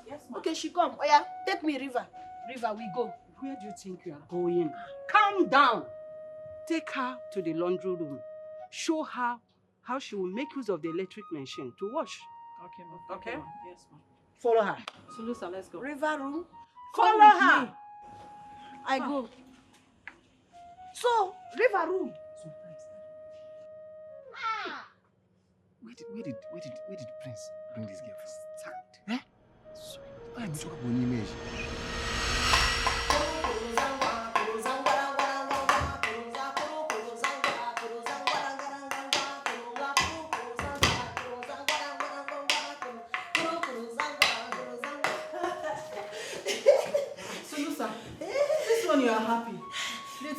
Yes, ma'am. Okay, she come. Oh yeah, take me river. River, we go.
Where do you think you are going? Calm down. Take her to the laundry room. Show her how she will make use of the electric machine to wash.
Okay, ma'am.
Okay?
Yes, ma'am.
Follow her.
Sulusa, let's go.
River room.
Follow
Come with
her.
me. I go. So, river room.
Where did Prince bring this girl from? Eh? Why am I talking about image?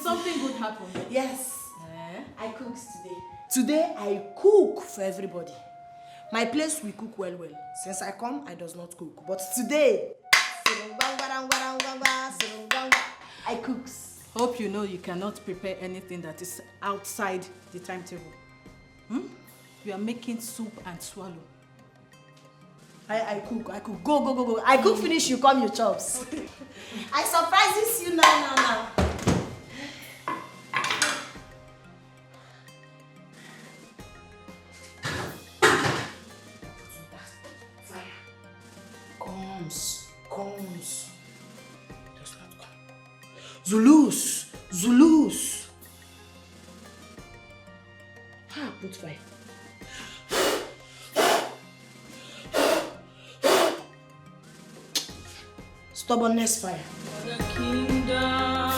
something good happen?
Yes. I cooked today. Today I cook for everybody. My place we cook well. Since I come, I does not cook. But today, I cooks.
Hope you know you cannot prepare anything that is outside the timetable. You are making soup and swallow.
I cook. Go. I cook finish, you come, you chops. I surprises you now. Comes. Does not come. Zulus. Put fire. Stubbornness fire.
The kingdom,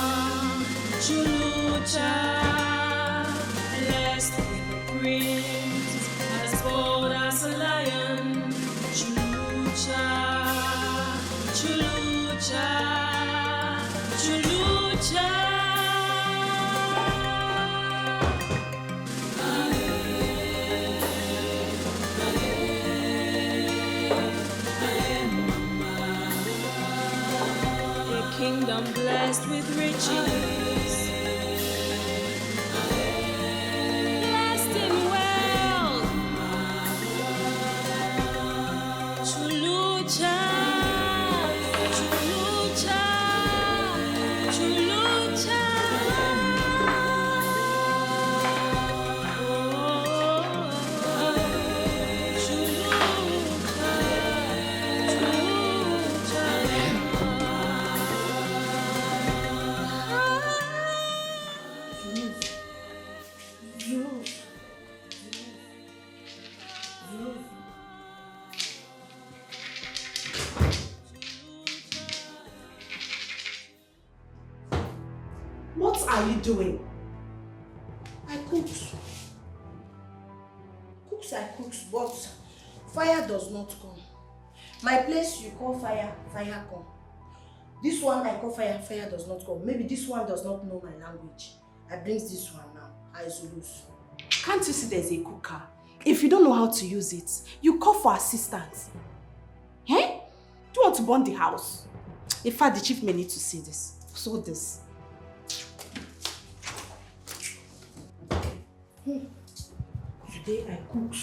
Chulucha, blessed with the prince, as bold as a lion. Chulucha. A kingdom blessed with riches. Blessed in wealth. Chulucha.
What are you doing? I cooked, but fire does not come. My place you call fire, fire come. This one I call fire, fire does not come. Maybe this one does not know my language. I brings this one now, I Zulus.
Can't you see there's a cooker? If you don't know how to use it, you call for assistance. Do you want to burn the house? In fact, the chief may need to see this. So this.
Today I cook.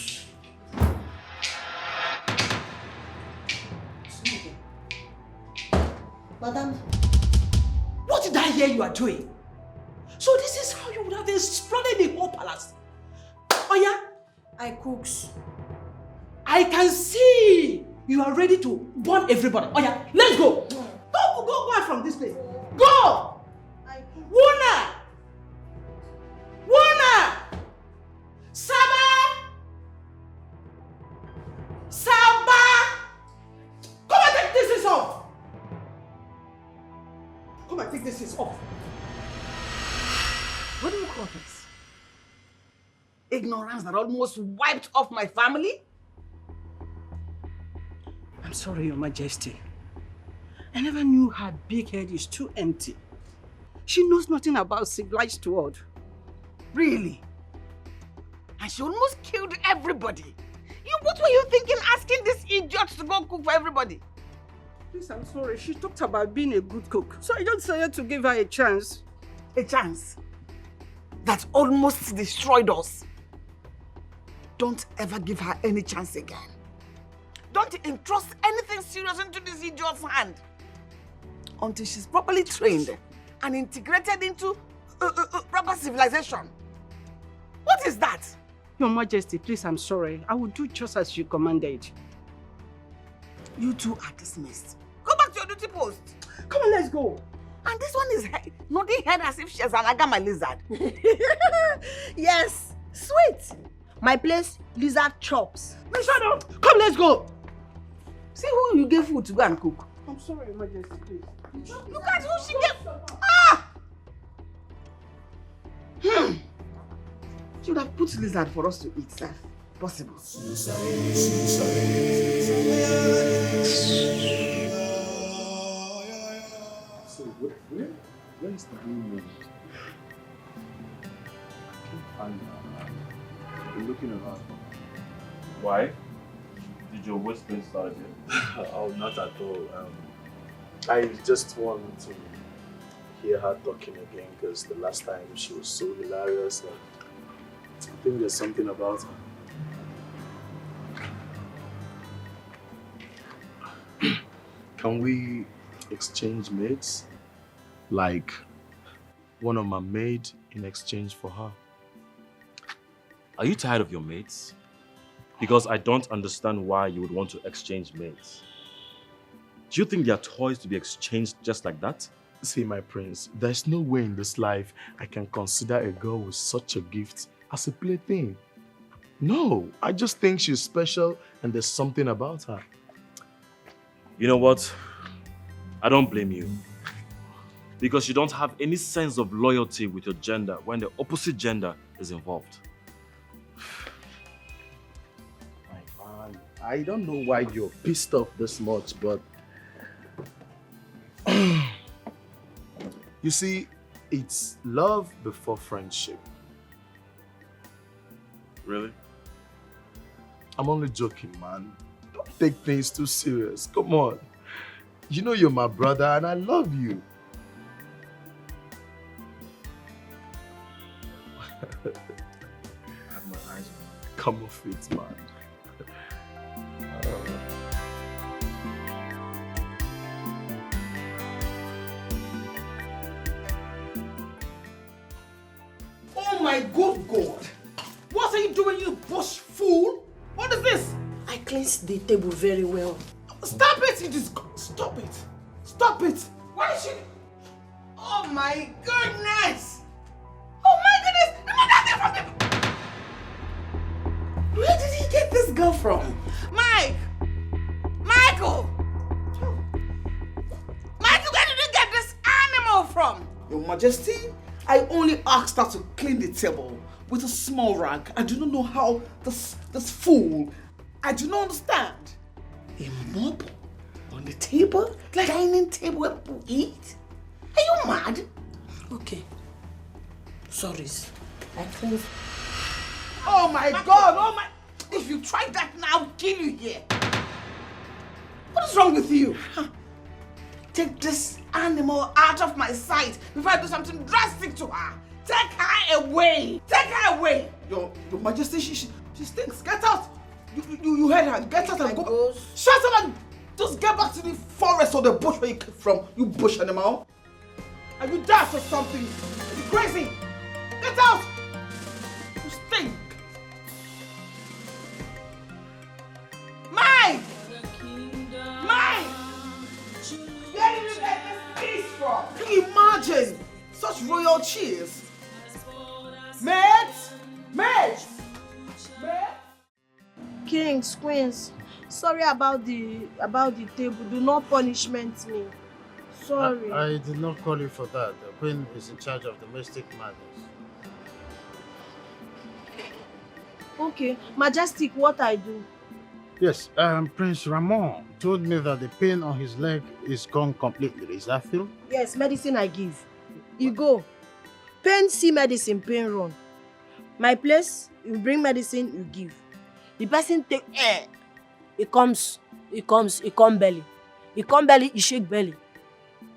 Madam,
What did I hear you are doing? So this is how you would have exploded the whole palace. Oh yeah?
I cooks.
I can see you are ready to burn everybody. Oh yeah, let's go. Go out from this place. Go! Wuna! Saba! Come and take this off! Come and take this off.
What do you call this? Ignorance that almost wiped off my family? I'm sorry, Your Majesty. I never knew her big head is too empty. She knows nothing about civilized world. Really? And she almost killed everybody. What were you thinking asking this idiot to go cook for everybody? Please, I'm sorry. She talked about being a good cook. So I just decided to give her a chance. A chance? That almost destroyed us. Don't ever give her any chance again. Don't entrust anything serious into this idiot's hand until she's properly trained and integrated into proper civilization. What is that? Your Majesty, please, I'm sorry. I will do just as you commanded. You two are dismissed. Go back to your duty post. Come on, let's go. And this one is nodding head as if she's an agama lizard.
Yes, sweet. My place, lizard chops.
No, shut up. Come, let's go. See who you gave food to go and cook. I'm sorry, Your Majesty, please. Look at who she gave. She would have put lizard for us to eat, sir. Possible.
So where is the blue moon?
And I've been looking around.
Why? Did your whispering start again?
Oh, not at all. I just want to hear her talking again because the last time she was so hilarious. And I think there's something about her. Can we exchange mates? Like one of my maid in exchange for her.
Are you tired of your mates? Because I don't understand why you would want to exchange mates. Do you think they are toys to be exchanged just like that?
See, my prince, there's no way in this life I can consider a girl with such a gift as a plaything. No, I just think she's special and there's something about her.
You know what? I don't blame you. Because you don't have any sense of loyalty with your gender when the opposite gender is involved.
My man, I don't know why you're pissed off this much, but you see, it's love before friendship.
Really?
I'm only joking, man. Don't take things too serious. Come on. You know you're my brother and I love you.
I have my eyes on you.
Come off it, man.
Oh my good God! What are you doing, you bush fool? What is this?
I cleansed the table very well.
Stop it! You just stop it! Stop it! Why is she? Oh my goodness! Oh my goodness!
Where did he get this girl from?
Mike! Michael! Michael, where did you get this animal from?
Your Majesty, I only asked her to clean the table with a small rag. I do not know how this fool, I do not understand. A mop on the table? Like dining table where people eat? Are you mad?
Okay. Sorry. I cleaned.
Oh my God! Oh my! If you try that now, I'll kill you here. What is wrong with you? Take this animal out of my sight before I do something drastic to her. Take her away! Take her away! Your Majesty, she stinks. Get out! You heard her. Get out and go. Shut up and just get back to the forest or the bush where you came from, you bush animal. Are you daft or something? Are you crazy? Get out! You stink! Mike! Mike! Where did you get this piece from? Can you imagine such royal cheers? Mate! Mate! Mate!
Kings, queens, sorry about the table. Do not punishment me. Sorry.
I did not call you for that. The Queen is in charge of domestic matters.
Okay, Majestic, what I do?
Yes, Prince Ramon told me that the pain on his leg is gone completely. Is that true?
Yes, medicine I give. You go. Pain see medicine, pain run. My place, you bring medicine, you give. The person take air. It come belly. It come belly, it shake belly.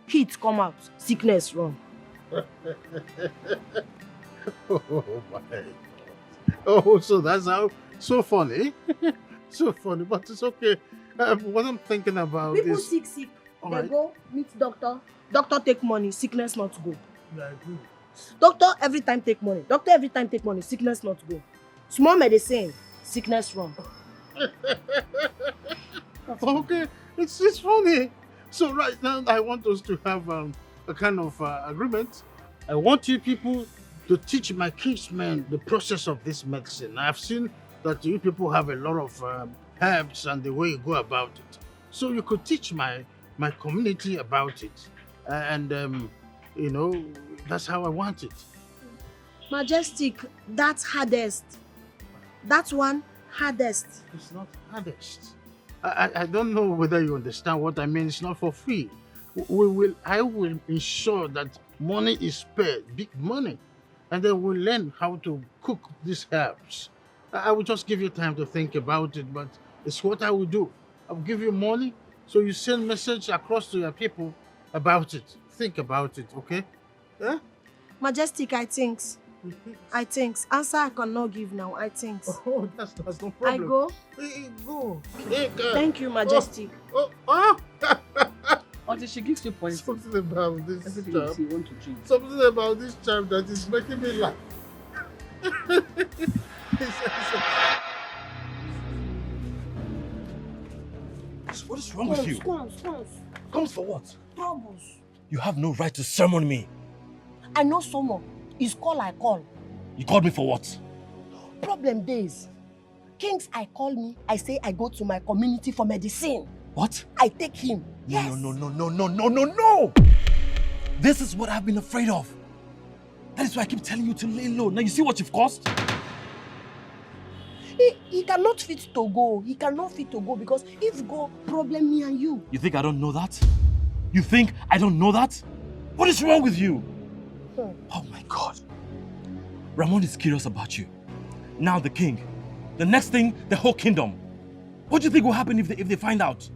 Heat come out, sickness run.
Oh my God. Oh, so that's how, so funny. So funny, but it's okay. What I'm thinking about
People
is...
sick.
All
They
right.
go meet doctor. Doctor take money, sickness not go.
Yeah, I agree.
Doctor every time take money. Doctor every time take money, sickness not go. Small medicine, sickness run.
Okay, it's funny. So right now, I want us to have a kind of agreement. I want you people to teach my kinsmen the process of this medicine. I've seen that you people have a lot of herbs and the way you go about it. So you could teach my community about it. And, you know, that's how I want it.
Majestic, that's hardest. That one, hardest.
It's not hardest. I don't know whether you understand what I mean. It's not for free. I will ensure that money is spared, big money. and then we'll learn how to cook these herbs. I will just give you time to think about it, but it's what I will do. I'll give you money, so you send message across to your people about it. Think about it, okay? Yeah?
Majestic, I think. Answer I cannot give now, I think.
Oh, that's no problem.
I go?
Go.
Thank you, Majestic.
Until she gives you points.
Something about this
Everything
charm.
you see, you want to drink.
Something about this charm that is making me laugh.
What is wrong with you?
Scones.
Comes for what?
Troubles.
You have no right to summon me.
I know someone. It's call I call.
You called me for what?
Problem days. Kings I call me, I say I go to my community for medicine.
What?
I take him. Yes.
No. This is what I've been afraid of. That is why I keep telling you to lay low. Now you see what you've caused?
He cannot fit to go. He cannot fit to go because if go, problem me and you.
You think I don't know that? You think I don't know that? What is wrong with you? Oh my God. Ramon is curious about you. Now the king. The next thing, the whole kingdom. What do you think will happen if they find out?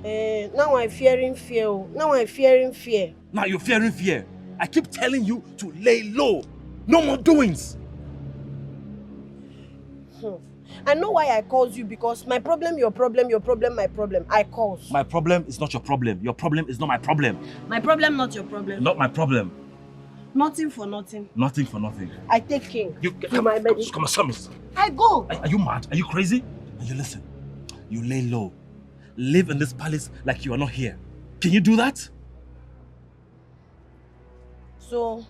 Now I'm fearing fear. Now you're fearing fear.
I keep telling you to lay low. No more doings.
I know why I called you because my problem, your problem, my problem. I cause.
My problem is not your problem. Your problem is not my problem.
My problem, not your problem.
Not my problem.
Nothing for nothing.
Nothing for nothing.
I take king.
Come on.
I go.
Are you mad? Are you crazy? You listen. You lay low. Live in this palace like you are not here. Can you do that?
So,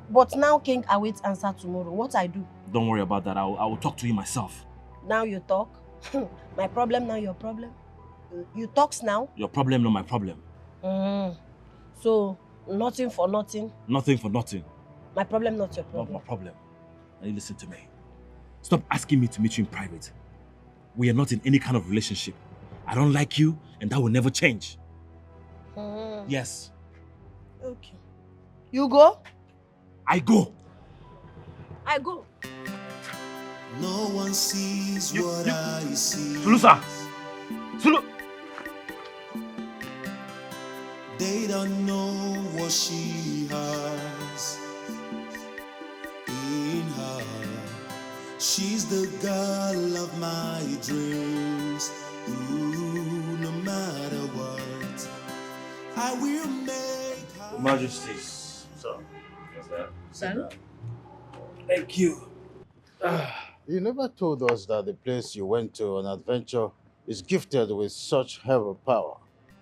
but now king awaits answer tomorrow. What I do?
Don't worry about that. I will talk to you myself.
Now you talk. My problem, now your problem. You talks now.
Your problem, not my problem.
So, nothing for nothing.
Nothing for nothing.
My problem, not your problem.
Not my problem. Now you listen to me. Stop asking me to meet you in private. We are not in any kind of relationship. I don't like you, and that will never change. Yes.
Okay. You go?
I go.
I go.
No one sees what I see.
Sulusa! Sulu!
They don't know what she has in her. She's the girl of my dreams. Ooh, no matter what, I will make her.
Your Majesty. Sir. Yes, sir.
Son?
Thank you.
You never told us that the place you went to on adventure is gifted with such heavy power.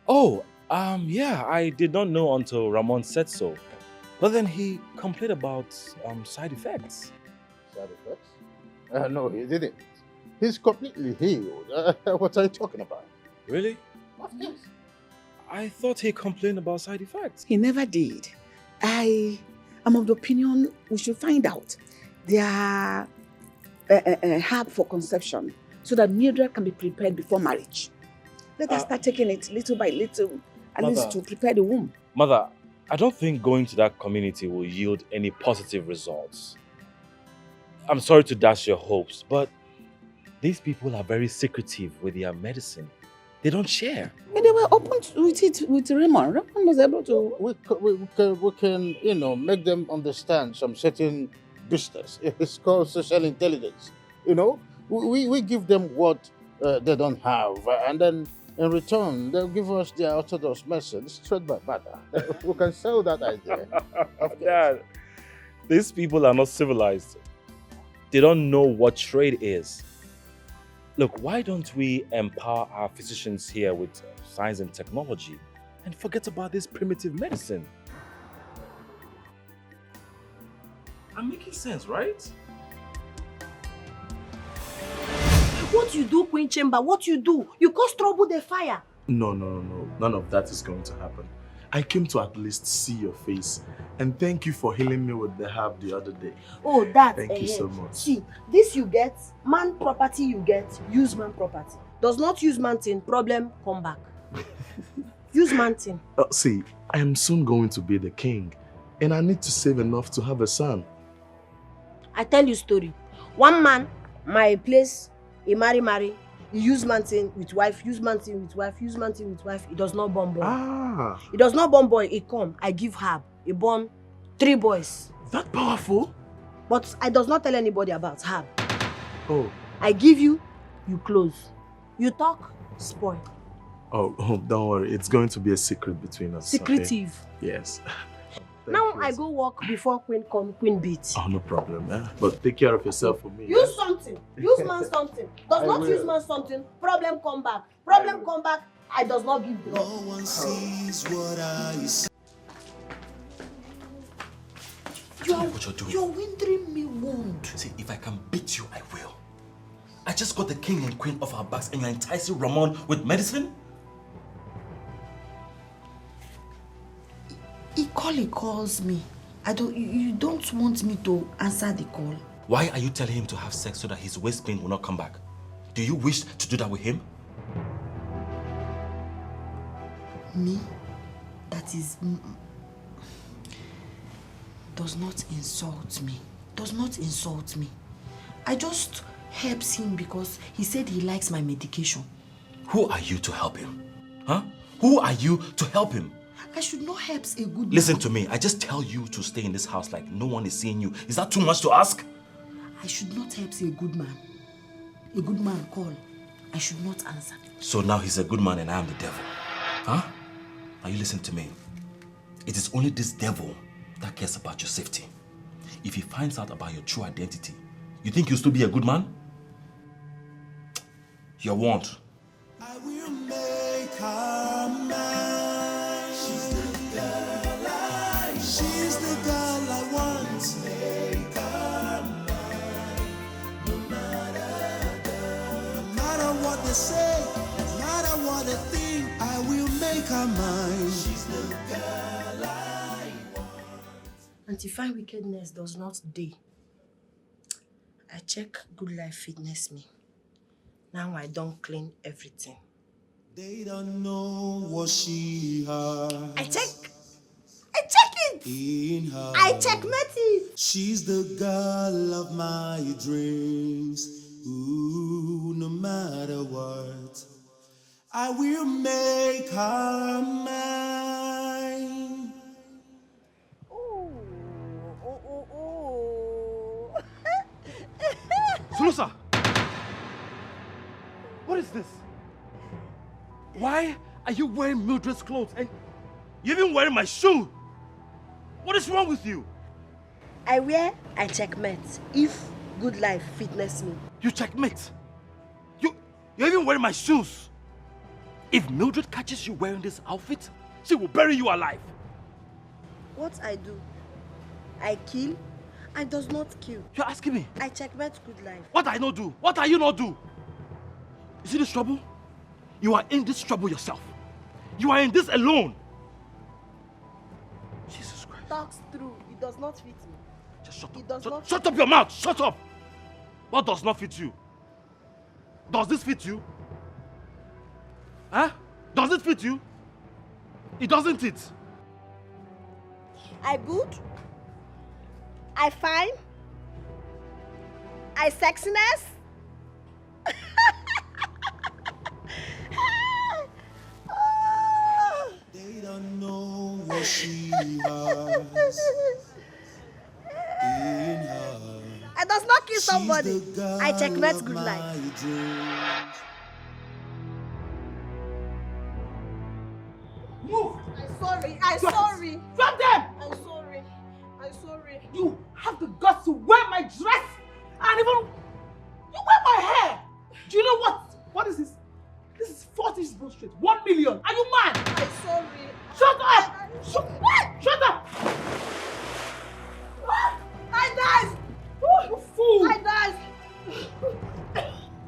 Oh, yeah, I did not know until Ramon said so. But then he complained about side effects.
Side effects? No, he didn't. He's completely healed. What are you talking about?
Really?
Of course.
I thought he complained about side effects.
He never did. I am of the opinion we should find out their herb for conception so that Mildred can be prepared before marriage. Let us start taking it little by little, at least to prepare the womb.
Mother, I don't think going to that community will yield any positive results. I'm sorry to dash your hopes, but these people are very secretive with their medicine. They don't share.
But they were open with it with Raymond. Raymond was able to...
We can, make them understand some certain business. It's called social intelligence. We give them what they don't have, and then in return, they'll give us their orthodox message straight by butter. We can sell that idea.
Dad, these people are not civilized. They don't know what trade is. Look, why don't we empower our physicians here with science and technology and forget about this primitive medicine? I'm making sense, right?
What you do, Queen Chamber? What you do? You cause trouble the fire.
No. None of that is going to happen. I came to at least see your face. And thank you for healing me with the herb the other day.
Oh, that.
Thank you so much.
See, this you get, man property you get, use man property. Does not use man thing, problem, come back. Use man thing.
See, I am soon going to be the king. And I need to save enough to have a son.
I tell you story. One man, my place, he marry. He use man thing with wife, use man thing with wife, use man thing with wife. He does not born boy.
Ah.
He does not born boy. He come, I give herb. He born 3 boys.
That powerful?
But I does not tell anybody about herb.
Oh.
I give you, you close. You talk, spoil.
Oh, don't worry. It's going to be a secret between us.
Secretive.
Okay? Yes.
Now I go walk before Queen come, Queen beat.
Oh, no problem. Eh? But take care of yourself for me.
Use something. Use man something. Does not use man something. Problem come back. Problem come back. I does not give blood.
No one sees what I see.
You're windering me wound.
See, if I can beat you, I will. I just got the king and queen off our backs and you're enticing Ramon with medicine?
He calls me. You don't want me to answer the call.
Why are you telling him to have sex so that his waist pain will not come back? Do you wish to do that with him?
Me? That is... does not insult me. Does not insult me. I just helps him because he said he likes my medication.
Who are you to help him? Huh? Who are you to help him?
I should not help a good man.
Listen to me. I just tell you to stay in this house like no one is seeing you. Is that too much to ask?
I should not help a good man. A good man call. I should not answer.
So now he's a good man and I am the devil. Huh? Now you listen to me. It is only this devil that cares about your safety. If he finds out about your true identity, you think you'll still be a good man? You're warned.
I will make her mine. She's the girl I want. Make her mine. No matter what they say, no matter what they think, I will make her mine. She's the girl I want.
Anti-fine wickedness does not day. I check Good Life Fitness me. Now I don't clean everything.
They don't know what she has.
I check it.
In her.
I checkmate it.
She's the girl of my dreams. Ooh, no matter what, I will make her mine.
Sulusa! What is this? Why are you wearing Mildred's clothes and you're even wearing my shoe? What is wrong with you?
I checkmate if Good Life Fitness me.
You checkmate? You're even wearing my shoes. If Mildred catches you wearing this outfit, she will bury you alive.
What I do? I kill. I does not kill.
You're asking me?
I checkmate Good Life.
What I not do? What are you not do? You see this trouble? You are in this trouble yourself. You are in this alone. Jesus Christ.
Talks through. It does not fit me.
Just shut up.
It does not
Shut up your mouth. Shut up. What does not fit you? Does this fit you? Huh? Does it fit you? It doesn't it?
I good. I fine. I sexiness.
They don't know what she has in her.
I does not kill somebody. I checkmate Good Life.
Move!
I'm sorry.
Drop them!
I'm sorry.
You have the guts to wear my dress and even you wear my hair. Do you know what? What is this? This is 40 both straight. 1 million. Are you mad?
I'm sorry.
Shut up! Shut up!
I died.
Oh, you fool!
I died.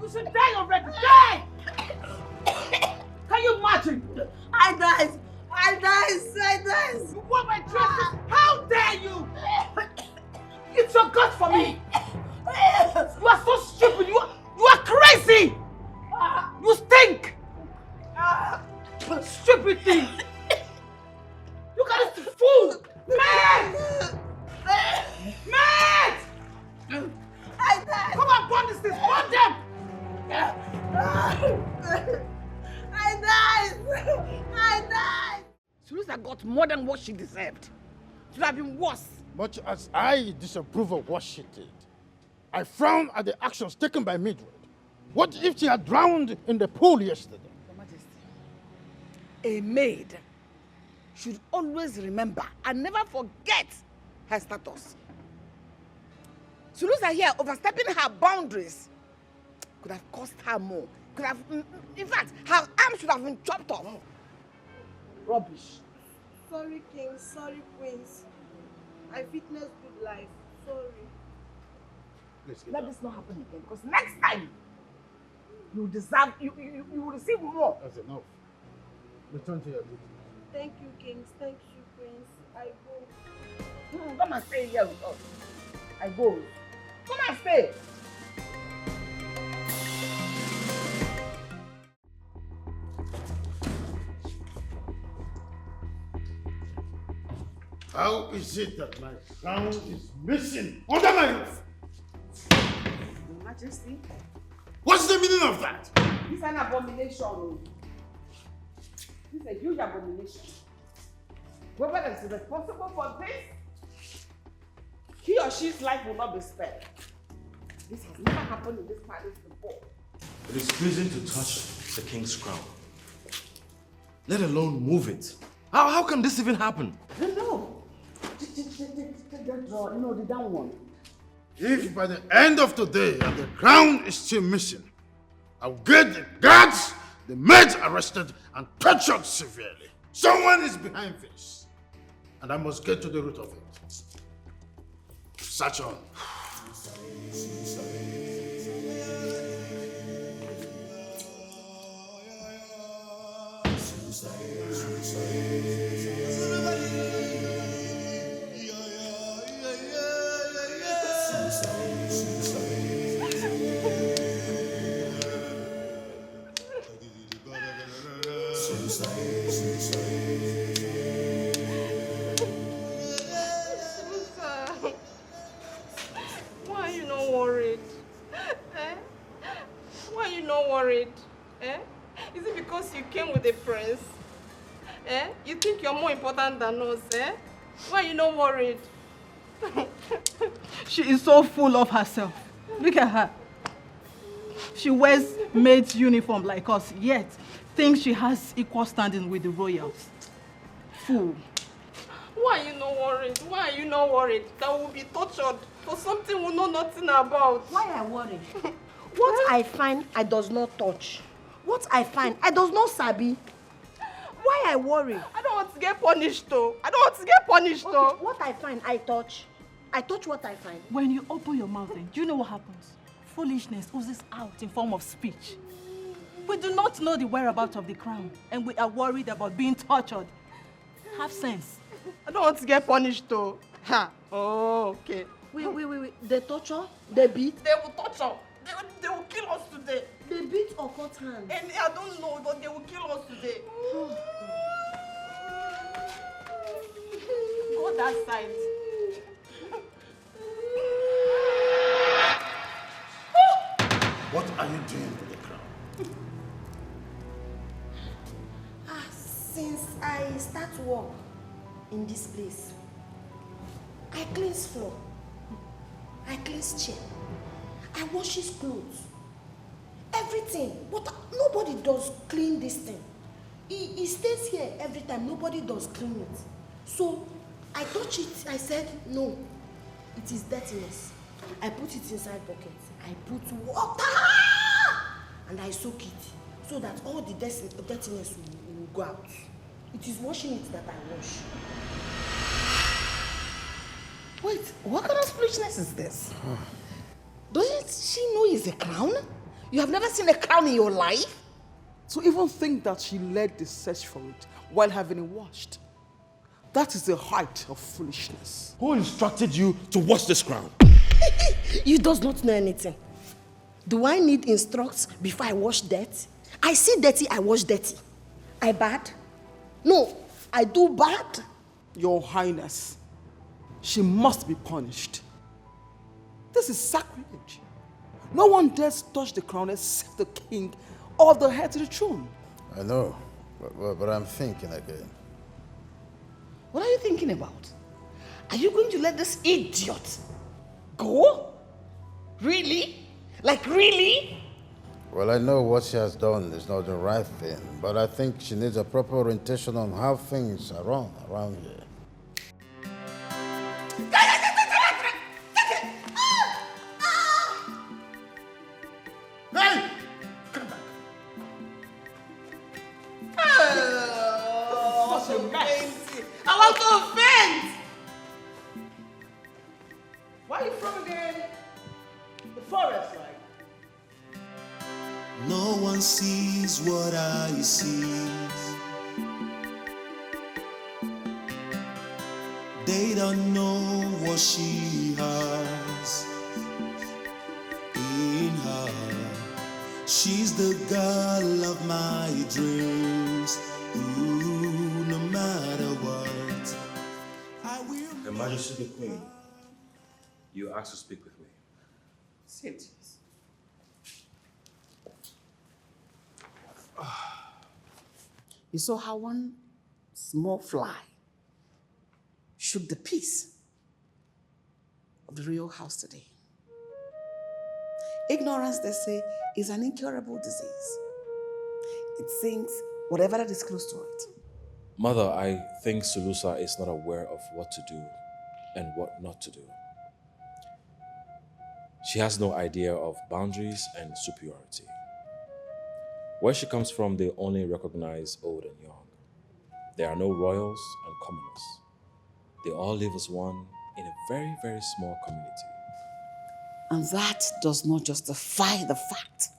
You should die already. Die! Can you imagine?
I died.
You wear my dress. How dare you? It's your guts for me. You are so stupid. You are crazy. You stink. Stupid thing. Look at this fool. Man!
What is this? Burn them!
I died! I died!
Sulusa got more than what she deserved. It should have been worse.
Much as I disapprove of what she did, I frown at the actions taken by Mildred. What if she had drowned in the pool yesterday?
Your Majesty, a maid should always remember and never forget her status. Sulusa here overstepping her boundaries could have cost her more. Could have, in fact, her arm should have been chopped off. Rubbish.
Sorry, King. Sorry, Queens. I witnessed good life. Sorry.
Let this not happen again, because next time you deserve, you will receive more.
That's enough. Return to your duty.
Thank you, Kings. Thank you, Queens. I go.
Come and stay here with us. I go. Come and stay.
How is it that my crown is missing under my roof?
Your Majesty.
What's the meaning of that?
This is an abomination. This is a huge abomination. Whoever is responsible for this, he or she's life will not be spared. This has never happened in this palace before.
It is pleasing to touch the king's crown, let alone move it. How can this even happen?
No. Take that drawer, the down one.
If by the end of today and the crown is still missing, I'll get the guards, the maids arrested and tortured severely. Someone is behind this, and I must get to the root of it. Search on.
Why are you not worried? Why are you not worried? Is it because you came with a prince? You think you're more important than us? Why are you not worried?
She is so full of herself. Look at her. She wears maid's uniform like us, yet thinks she has equal standing with the royals. Fool.
Why are you not worried? Why are you not worried that we'll be tortured for something we know nothing about?
Why I worry? What I find, I does not touch. What I find, I does not sabi. Why I worry?
I don't want to get punished though. I don't want to get punished though.
Okay, what I find, I touch. I touch what I find.
When you open your mouth, then, do you know what happens? Foolishness oozes out in form of speech. We do not know the whereabouts of the crown, and we are worried about being tortured. Have sense.
I don't want to get punished though. Ha. Oh, okay.
Wait. They torture? They beat?
They will torture. They will kill us today.
They beat or cut hands?
And I don't know, but they will kill us today. Go that side.
What are you doing to the crown?
Since I start work in this place, I cleanse floor, I cleanse chair, I wash his clothes, everything. But nobody does clean this thing. He stays here every time. Nobody does clean it. So I touch it. I said, no, it is dirtiness. I put it inside bucket. I put water and I soak it so that all the dirtiness will go out. It is washing it that I wash.
Wait, what kind of foolishness is this? Doesn't she know it's a crown? You have never seen a crown in your life?
To even think that she led the search for it while having it washed. That is the height of foolishness.
Who instructed you to wash this crown?
You does not know anything. Do I need instructs before I wash dirt? I see dirty, I wash dirty. I bad? No, I do bad.
Your Highness, she must be punished. This is sacrilege.
No one dares touch the crown except the king or the heir to the throne.
I know, but I'm thinking again.
What are you thinking about? Are you going to let this idiot go? Really? Like really?
Well, I know what she has done is not the right thing, but I think she needs a proper orientation on how things are run around here.
Hey! Come back. Such a mess.
I want to faint!
Where are you from again? The forest, like.
No one sees what I see. They don't know what she has in her. She's the girl of my dreams. Ooh, no matter what, I will.
Her Majesty the Queen, you asked to speak with me.
Sit. You saw how one small fly shook the peace of the royal house today. Ignorance, they say, is an incurable disease. It sings whatever that is close to it.
Mother, I think Sulusa is not aware of what to do and what not to do. She has no idea of boundaries and superiority. Where she comes from, they only recognize old and young. There are no royals and commoners. They all live as one in a very, very small community.
And that does not justify the fact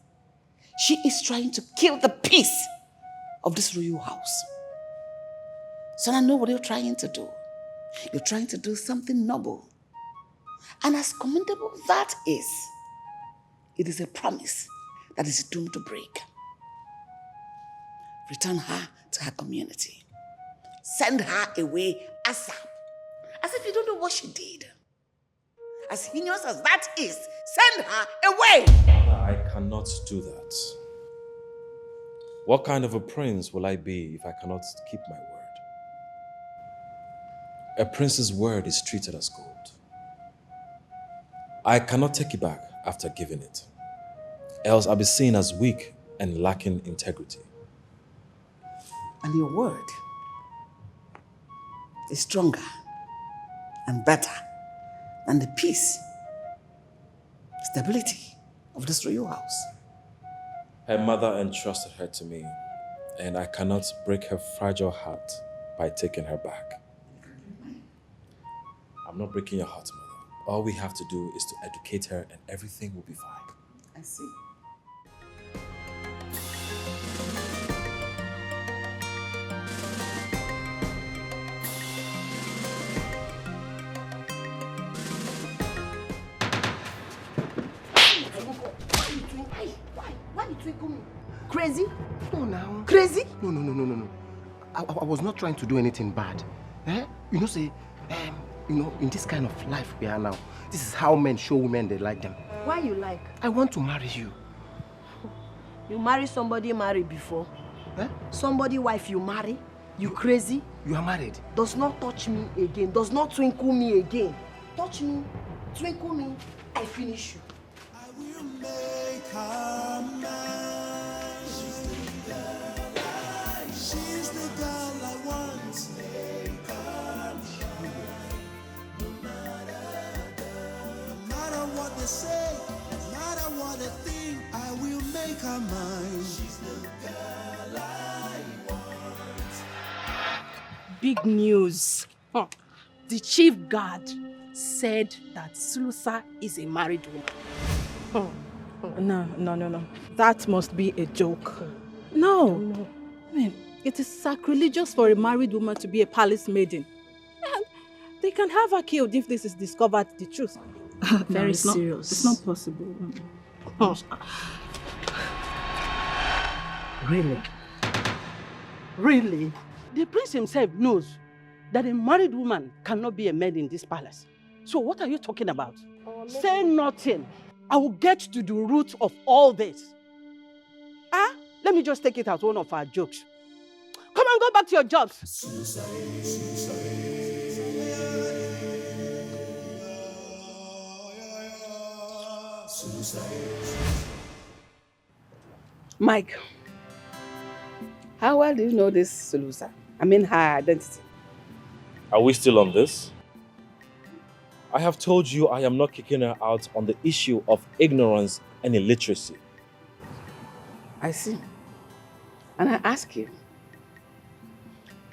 she is trying to kill the peace of this royal house. So I know what you're trying to do. You're trying to do something noble. And as commendable that is, it is a promise that is doomed to break. Return her to her community. Send her away ASAP. As if you don't know what she did. As heinous as that is, send her away!
I cannot do that. What kind of a prince will I be if I cannot keep my word? A prince's word is treated as gold. I cannot take it back after giving it, else I'll be seen as weak and lacking integrity.
And your word is stronger and better than the peace, stability of this royal house.
Her mother entrusted her to me, and I cannot break her fragile heart by taking her back. I'm not breaking your heart, Mother. All we have to do is to educate her and everything will be fine.
I see.
Why you twinkle me? Crazy?
No, now.
Crazy?
No. I was not trying to do anything bad. Eh? You know, say, in this kind of life we are now, this is how men show women they like them.
Why you like?
I want to marry you.
You marry somebody married before?
Eh?
Somebody wife you marry? You crazy?
You are married.
Does not touch me again. Does not twinkle me again. Touch me, twinkle me, I finish you.
I will make her mine. She's the girl I want. Make her mine. No matter what they say, no matter what they think, I will make her mine. She's the girl I want.
Big news. The chief guard said that Sulusa is a married woman. No. That must be a joke. No. I mean, it is sacrilegious for a married woman to be a palace maiden. And they can have her killed if this is discovered the truth.
Very
it's
serious.
It's not possible.
Really? Really? The prince himself knows that a married woman cannot be a maid in this palace. So what are you talking about? Say nothing. I will get to the root of all this. Ah, let me just take it as one of our jokes. Come on, go back to your jobs.
Mike, how well do you know this Sulusa? I mean her identity.
Are we still on this? I have told you I am not kicking her out on the issue of ignorance and illiteracy.
I see. And I ask you,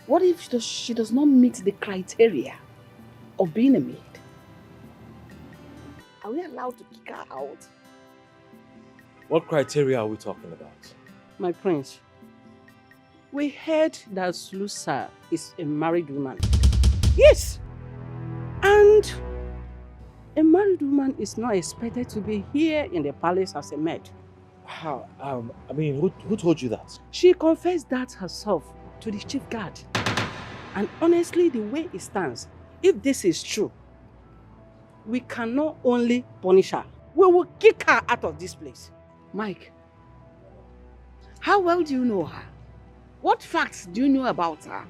what if she does not meet the criteria of being a maid? Are we allowed to kick her out?
What criteria are we talking about?
My prince, we heard that Sulusa is a married woman. Yes! And a married woman is not expected to be here in the palace as a maid.
How? I mean, who told you that?
She confessed that herself to the chief guard. And honestly, the way it stands, if this is true, we can not only punish her, we will kick her out of this place.
Mike, how well do you know her? What facts do you know about her?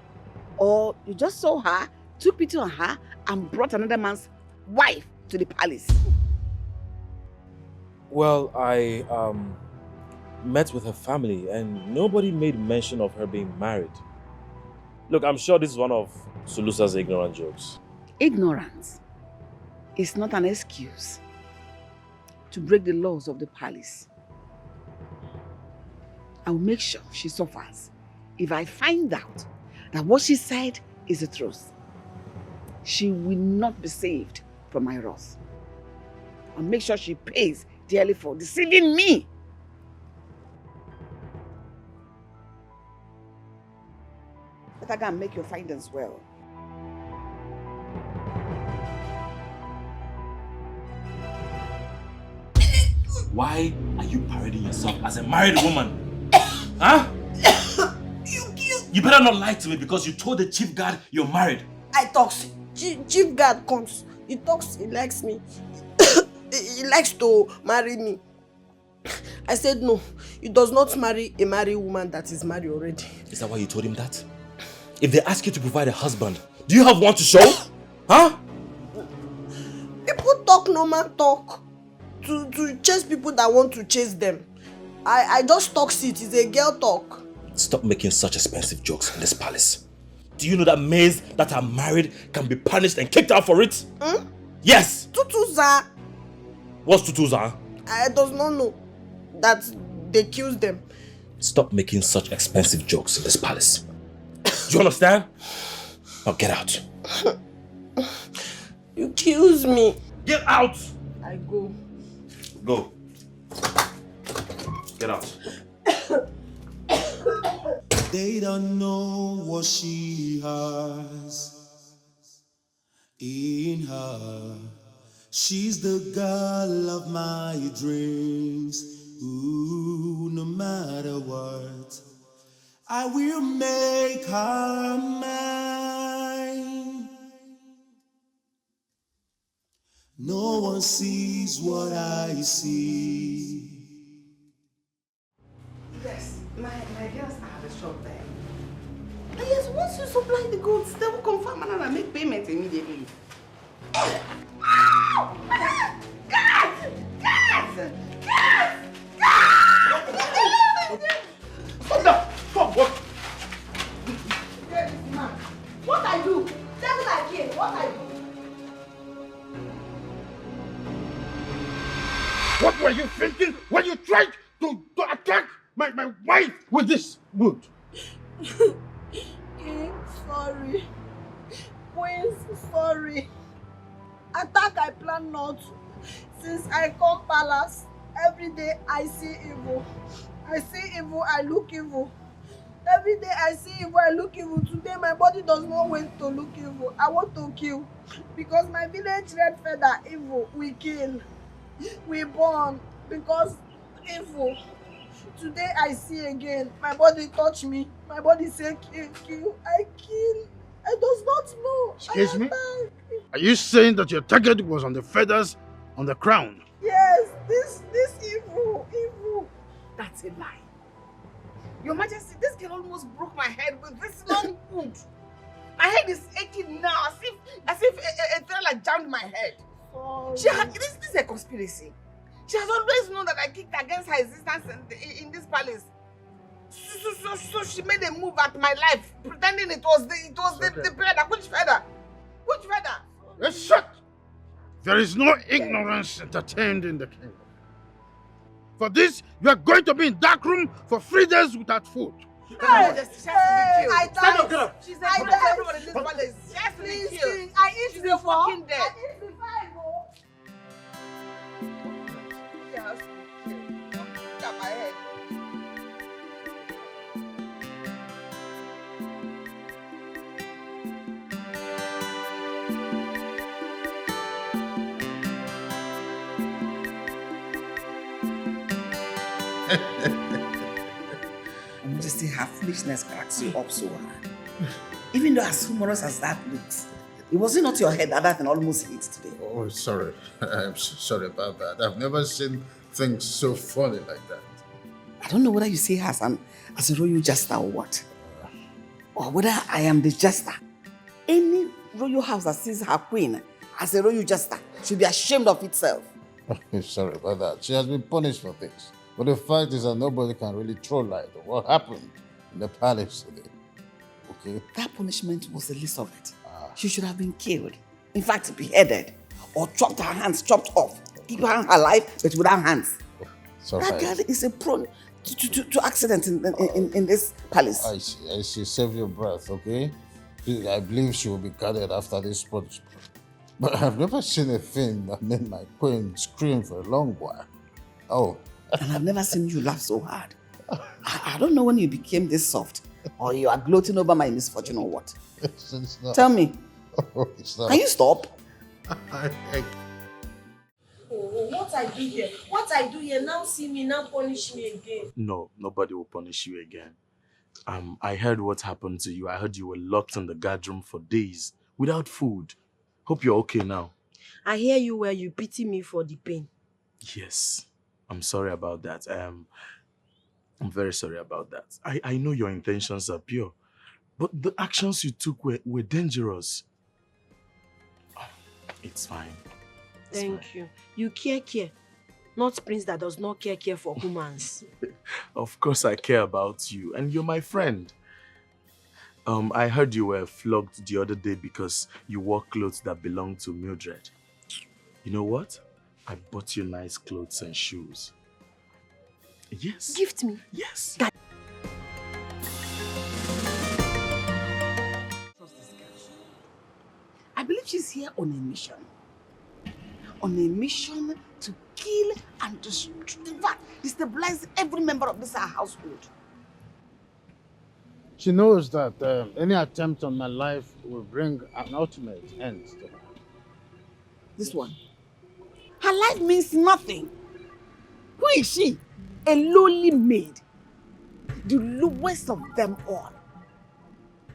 Or you just saw her, took pity on her, and brought another man's wife to the palace?
Well, I met with her family and nobody made mention of her being married. Look, I'm sure this is one of Sulusa's ignorant jokes.
Ignorance is not an excuse to break the laws of the palace. I will make sure she suffers if I find out that what she said is the truth. She will not be saved from my wrath. I'll make sure she pays dearly for deceiving me. Better go and make your findings well.
Why are you parading yourself as a married woman? Huh? You better not lie to me because you told the chief guard you're married.
I talks. Chief guard comes. He talks, he likes me. He likes to marry me. I said no. He does not marry a married woman that is married already.
Is that why you told him that? If they ask you to provide a husband, do you have one to show? Huh?
People talk, no man talk. To chase people that want to chase them. I just talk it. It's a girl talk.
Stop making such expensive jokes in this palace. Do you know that maids that are married can be punished and kicked out for it? Yes!
Tutuza.
What's tutuza?
I does not know that they kills them.
Stop making such expensive jokes in this palace. Do you understand? Now get out.
You kills me.
Get out!
I go.
Go. Get out.
They don't know what she has in her. She's the girl of my dreams. Ooh, no matter what, I will make her mine. No one sees what I see.
Yes, my girls are at the shop there. Yes, once you supply the goods, they will confirm and I'll make payment immediately.
Stop! What?
What I do? Devil I kill. What I do?
What were you thinking when you tried to attack my wife with this wood?
King, sorry. Queens, sorry. Attack I plan not. Since I come palace, every day I see evil. I see evil, I look evil. Every day I see evil, I look evil. Today my body does not want to look evil. I want to kill. Because my village red feather evil, we kill. We burn. Because evil. Today I see again. My body touch me. My body say kill, kill. I kill. I does not know.
Excuse me? Are you saying that your target was on the feathers on the crown?
Yes, this
Your Majesty, this girl almost broke my head with this long wood. My head is aching now, as if a trailer jammed my head. This is a conspiracy. She has always known that I kicked against her existence in this palace. So she made a move at my life, pretending it was the feather. Which feather? Which feather?
Yes, shut! There is no ignorance entertained in the kingdom. For this, you are going to be in dark room for 3 days without food.
Hey, she has to be killed.
Stand up,
get up. She's a good everybody in this palace. She has to be killed.
I eat
She's
before.
a fucking dead.
I eat before I go.
She has to be killed. Look at my head.
I must say her foolishness cracks you up so hard. Even though as humorous as that looks, it wasn't not your head that thing almost hit today.
Oh, sorry. I'm so sorry about that. I've never seen things so funny like that.
I don't know whether you see her as a royal jester or what. Or whether I am the jester. Any royal house that sees her queen as a royal jester should be ashamed of itself.
Sorry about that. She has been punished for this. But the fact is that nobody can really throw light on what happened in the palace today. Okay?
That punishment was the least of it. She should have been killed. In fact, beheaded. Or chopped her hands chopped off. Keep her alive, but without hands. That girl is a prone to accidents in this palace.
I see. Save your breath, okay? I believe she will be guarded after this punishment. But I've never seen a thing that made my queen scream for a long while. Oh.
And I've never seen you laugh so hard. I don't know when you became this soft. Or you are gloating over my misfortune or what.
It's not.
Tell me.
Oh, it's not.
Can you stop?
What I do here? What I do here? Now see me, now punish me again.
No, nobody will punish you again. I heard what happened to you. I heard you were locked in the guard room for days without food. Hope you're okay now.
I hear you where you pity me for the pain.
Yes, I'm sorry about that. I'm very sorry about that. I know your intentions are pure, but the actions you took were dangerous. Oh, it's fine.
Thank you. You care. Not prince that does not care for humans.
Of course I care about you, and you're my friend. I heard you were flogged the other day because you wore clothes that belonged to Mildred. You know what? I bought you nice clothes and shoes. Yes.
Gift me.
Yes.
I believe she's here on a mission. On a mission to kill and destroy, in fact, destabilize every member of this household.
She knows that any attempt on my life will bring an ultimate end to her.
This one. Her life means nothing. Who is she? A lowly maid. The lowest of them all.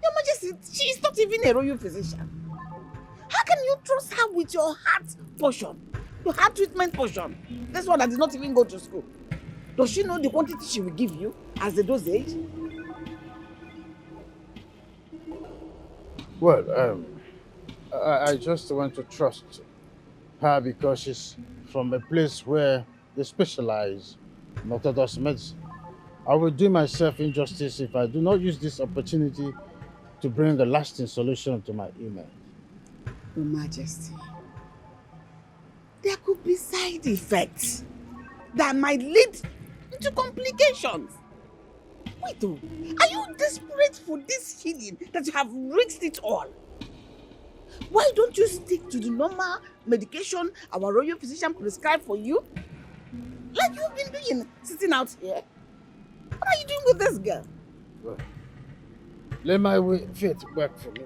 Your Majesty, she is not even a royal physician. How can you trust her with your heart portion? Your heart treatment portion? This one that did not even go to school. Does she know the quantity she will give you as the dosage?
Well, I just want to trust her because she's from a place where they specialize in orthodox medicine. I will do myself injustice if I do not use this opportunity to bring a lasting solution to my email.
Your Majesty, there could be side effects that might lead to complications. Wait, are you desperate for this healing that you have risked it all? Why don't you stick to the normal medication our royal physician prescribed for you? Like you've been doing, sitting out here. What are you doing with this girl?
Well, let my faith work for me.